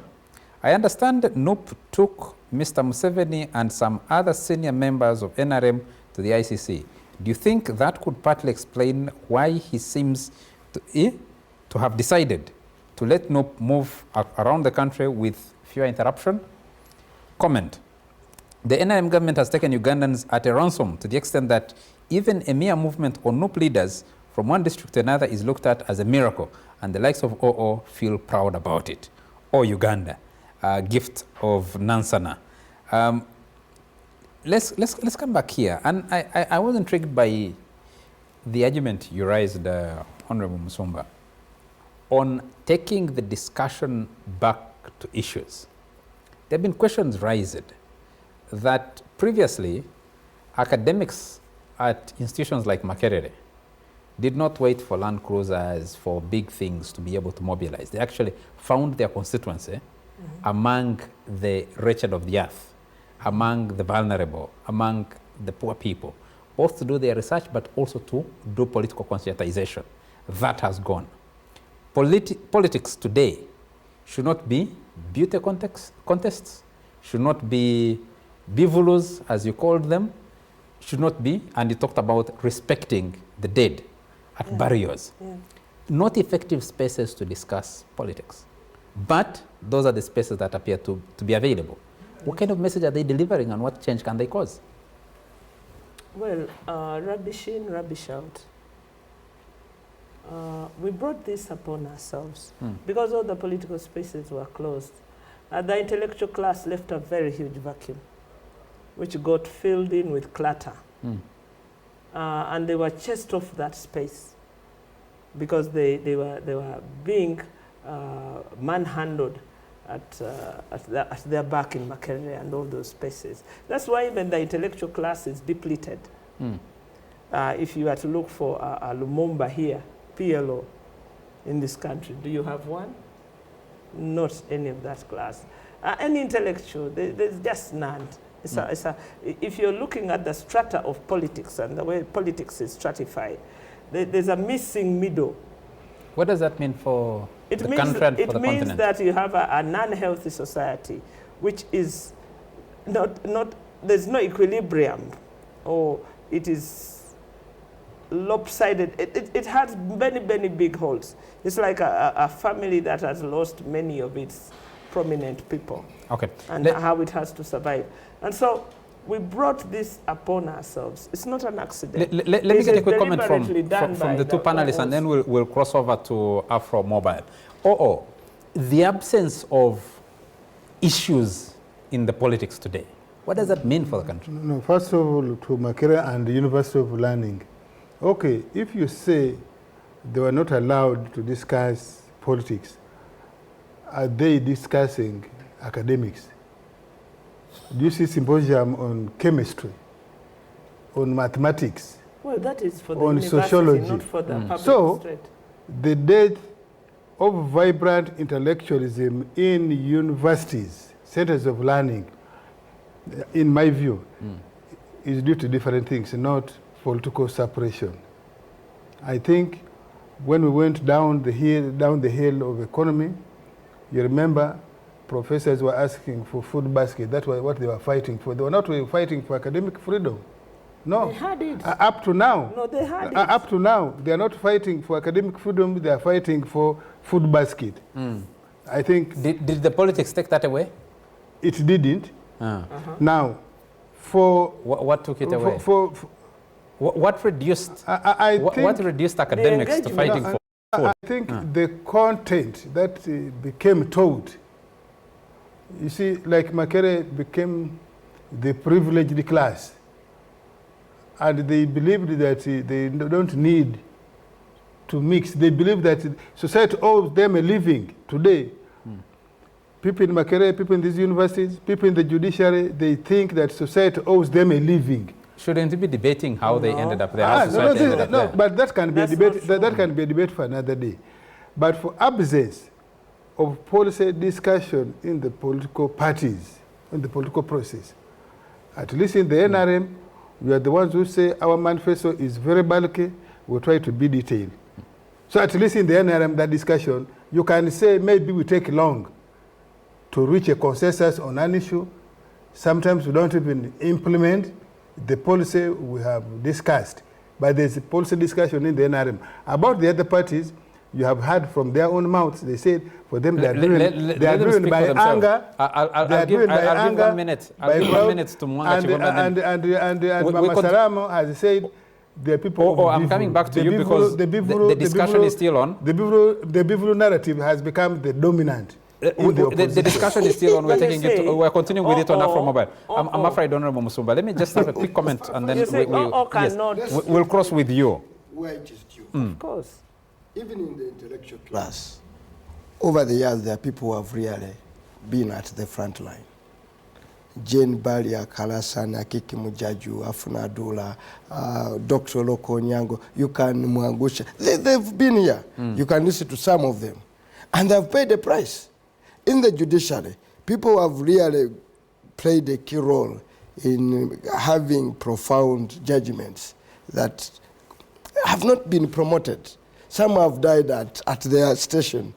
I understand NUP took Mr. Museveni and some other senior members of NRM to the ICC. Do you think that could partly explain why he seems to have decided to let NUP move around the country with fewer interruption? Comment. The NRM government has taken Ugandans at a ransom to the extent that even a mere movement of NUP leaders from one district to another is looked at as a miracle, and the likes of OO feel proud about it. Or Uganda, gift of Nansana. Let's come back here. And I was intrigued by the argument you raised, Honorable Musumba, on taking the discussion back to issues. There have been questions raised that previously academics at institutions like Makerere did not wait for land cruisers, for big things to be able to mobilize. They actually found their constituency among the wretched of the earth, among the vulnerable, among the poor people, both to do their research but also to do political conscientization. That has gone. Politics today should not be beauty contests, should not be bivulus, as you called them, should not be, and you talked about respecting the dead at barriers. Not effective spaces to discuss politics. But those are the spaces that appear to be available. What kind of message are they delivering, and what change can they cause? Well, rubbish in, rubbish out. We brought this upon ourselves because all the political spaces were closed. The intellectual class left a very huge vacuum, which got filled in with clutter. And they were chased off that space because they were being manhandled at their back in Makerere and all those spaces. That's why even the intellectual class is depleted. If you were to look for a Lumumba here, PLO, in this country, do you have one? Not any of that class. Any intellectual, there's just none. If you're looking at the strata of politics and the way politics is stratified, there's a missing middle. What does that mean for the country and for the continent? It means that you have a non-healthy society, which is there's no equilibrium, or it is lopsided. It has many big holes. It's like a family that has lost many of its prominent people. Okay. And how it has to survive. And so we brought this upon ourselves. It's not an accident. Let me get a quick comment from the two panelists, and then we'll cross over to Afro Mobile. The absence of issues in the politics today, what does that mean for the country? No, first of all, to Makerere and the University of Learning. Okay, if you say they were not allowed to discuss politics, are they discussing academics? Do you see symposium on chemistry, on mathematics? Well, that is for the on university, sociology, not for the public So, the death of vibrant intellectualism in universities, centers of learning, in my view, is due to different things, not political separation. I think when we went down the hill of economy, you remember professors were asking for food basket. That's what they were fighting for. They were not really fighting for academic freedom. No. They had it. Up to now. No, they had it. Up to now, they are not fighting for academic freedom. They are fighting for food basket. I think. Did the politics take that away? It didn't. Now, for what took it away? What reduced? What reduced academics to fighting for food? I think the content that became taught. You see, like Makerere became the privileged class, and they believed that they don't need to mix. They believe that society owes them a living today. People in Makerere, people in these universities, people in the judiciary, they think that society owes them a living. Shouldn't we be debating how they ended up there? How but that can be a debate. That can be a debate for another day. But for absence of policy discussion in the political parties, in the political process, at least in the NRM, we are the ones who say our manifesto is very bulky. We try to be detailed. So at least in the NRM, that discussion, you can say maybe we take long to reach a consensus on an issue. Sometimes we don't even implement the policy we have discussed. But there's a policy discussion in the NRM. About the other parties, You have heard from their own mouths. They said for them they are driven, Let them driven speak by for themselves. anger. I'll give 1 minute. I'll give 1 minute to Mwanga Chibomba. And Mama Salamo has said the people. I'm coming back to you because the discussion is still on. The Bivulu narrative has become the dominant. The discussion is still on. We're continuing with it on Afro Mobile. I'm afraid, Honorable Musumba. Let me just have a quick comment and then we'll cross with you. Where it is due. Of course. Even in the intellectual class, over the years, there are people who have really been at the front line. Jane Balia, Kalasana, Kiki Mujaju, Afuna Dula, Dr. Loko Nyango, you can Mwangusha. They've been here. You can listen to some of them. And they've paid the price. In the judiciary, people have really played a key role in having profound judgments that have not been promoted. Some have died at their station,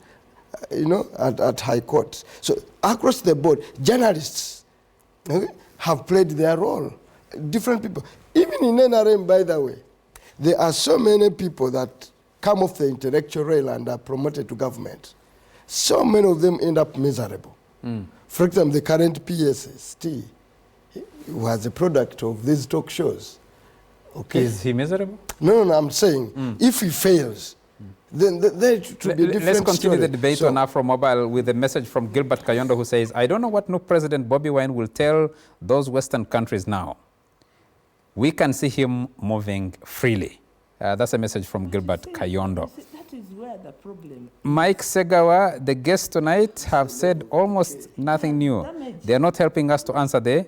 at high court. So across the board, journalists have played their role. Different people. Even in NRM, by the way, there are so many people that come off the intellectual rail and are promoted to government. So many of them end up miserable. For example, the current PSST was a product of these talk shows. Okay. Is he miserable? No, I'm saying if he fails, then there should be a different Let's continue story. the debate on Afro Mobile with a message from Gilbert Kayondo, who says, I don't know what new President Bobby Wine will tell those Western countries now. We can see him moving freely. That's a message from Gilbert Kayondo. That is where the problem. Mike Segawa, the guests tonight have said almost nothing new. They are not helping us to answer the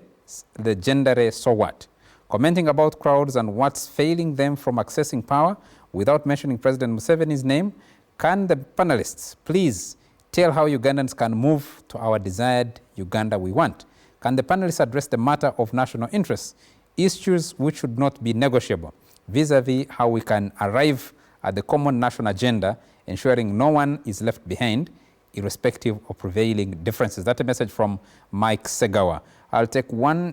gender so what. Commenting about crowds and what's failing them from accessing power without mentioning President Museveni's name, can the panelists please tell how Ugandans can move to our desired Uganda we want? Can the panelists address the matter of national interest, issues which should not be negotiable, vis-a-vis how we can arrive at the common national agenda, ensuring no one is left behind, irrespective of prevailing differences? That's a message from Mike Segawa. I'll take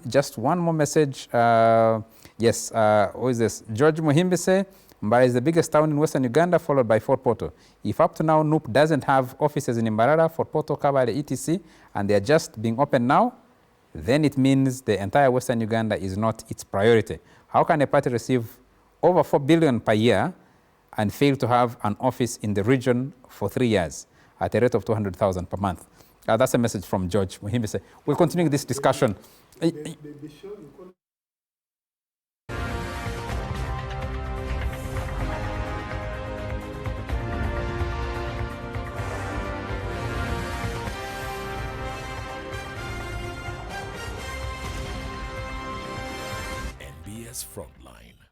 just one more message. Who is this? George Muhimbise. Mbarara is the biggest town in Western Uganda, followed by Fort Portal. If up to now NUP doesn't have offices in Mbarara, Fort Portal, Kabale, etc., and they are just being opened now, then it means the entire Western Uganda is not its priority. How can a party receive over 4 billion per year and fail to have an office in the region for 3 years at a rate of 200,000 per month? That's a message from George Muhimbise. We'll continue this discussion. NBS Frontline.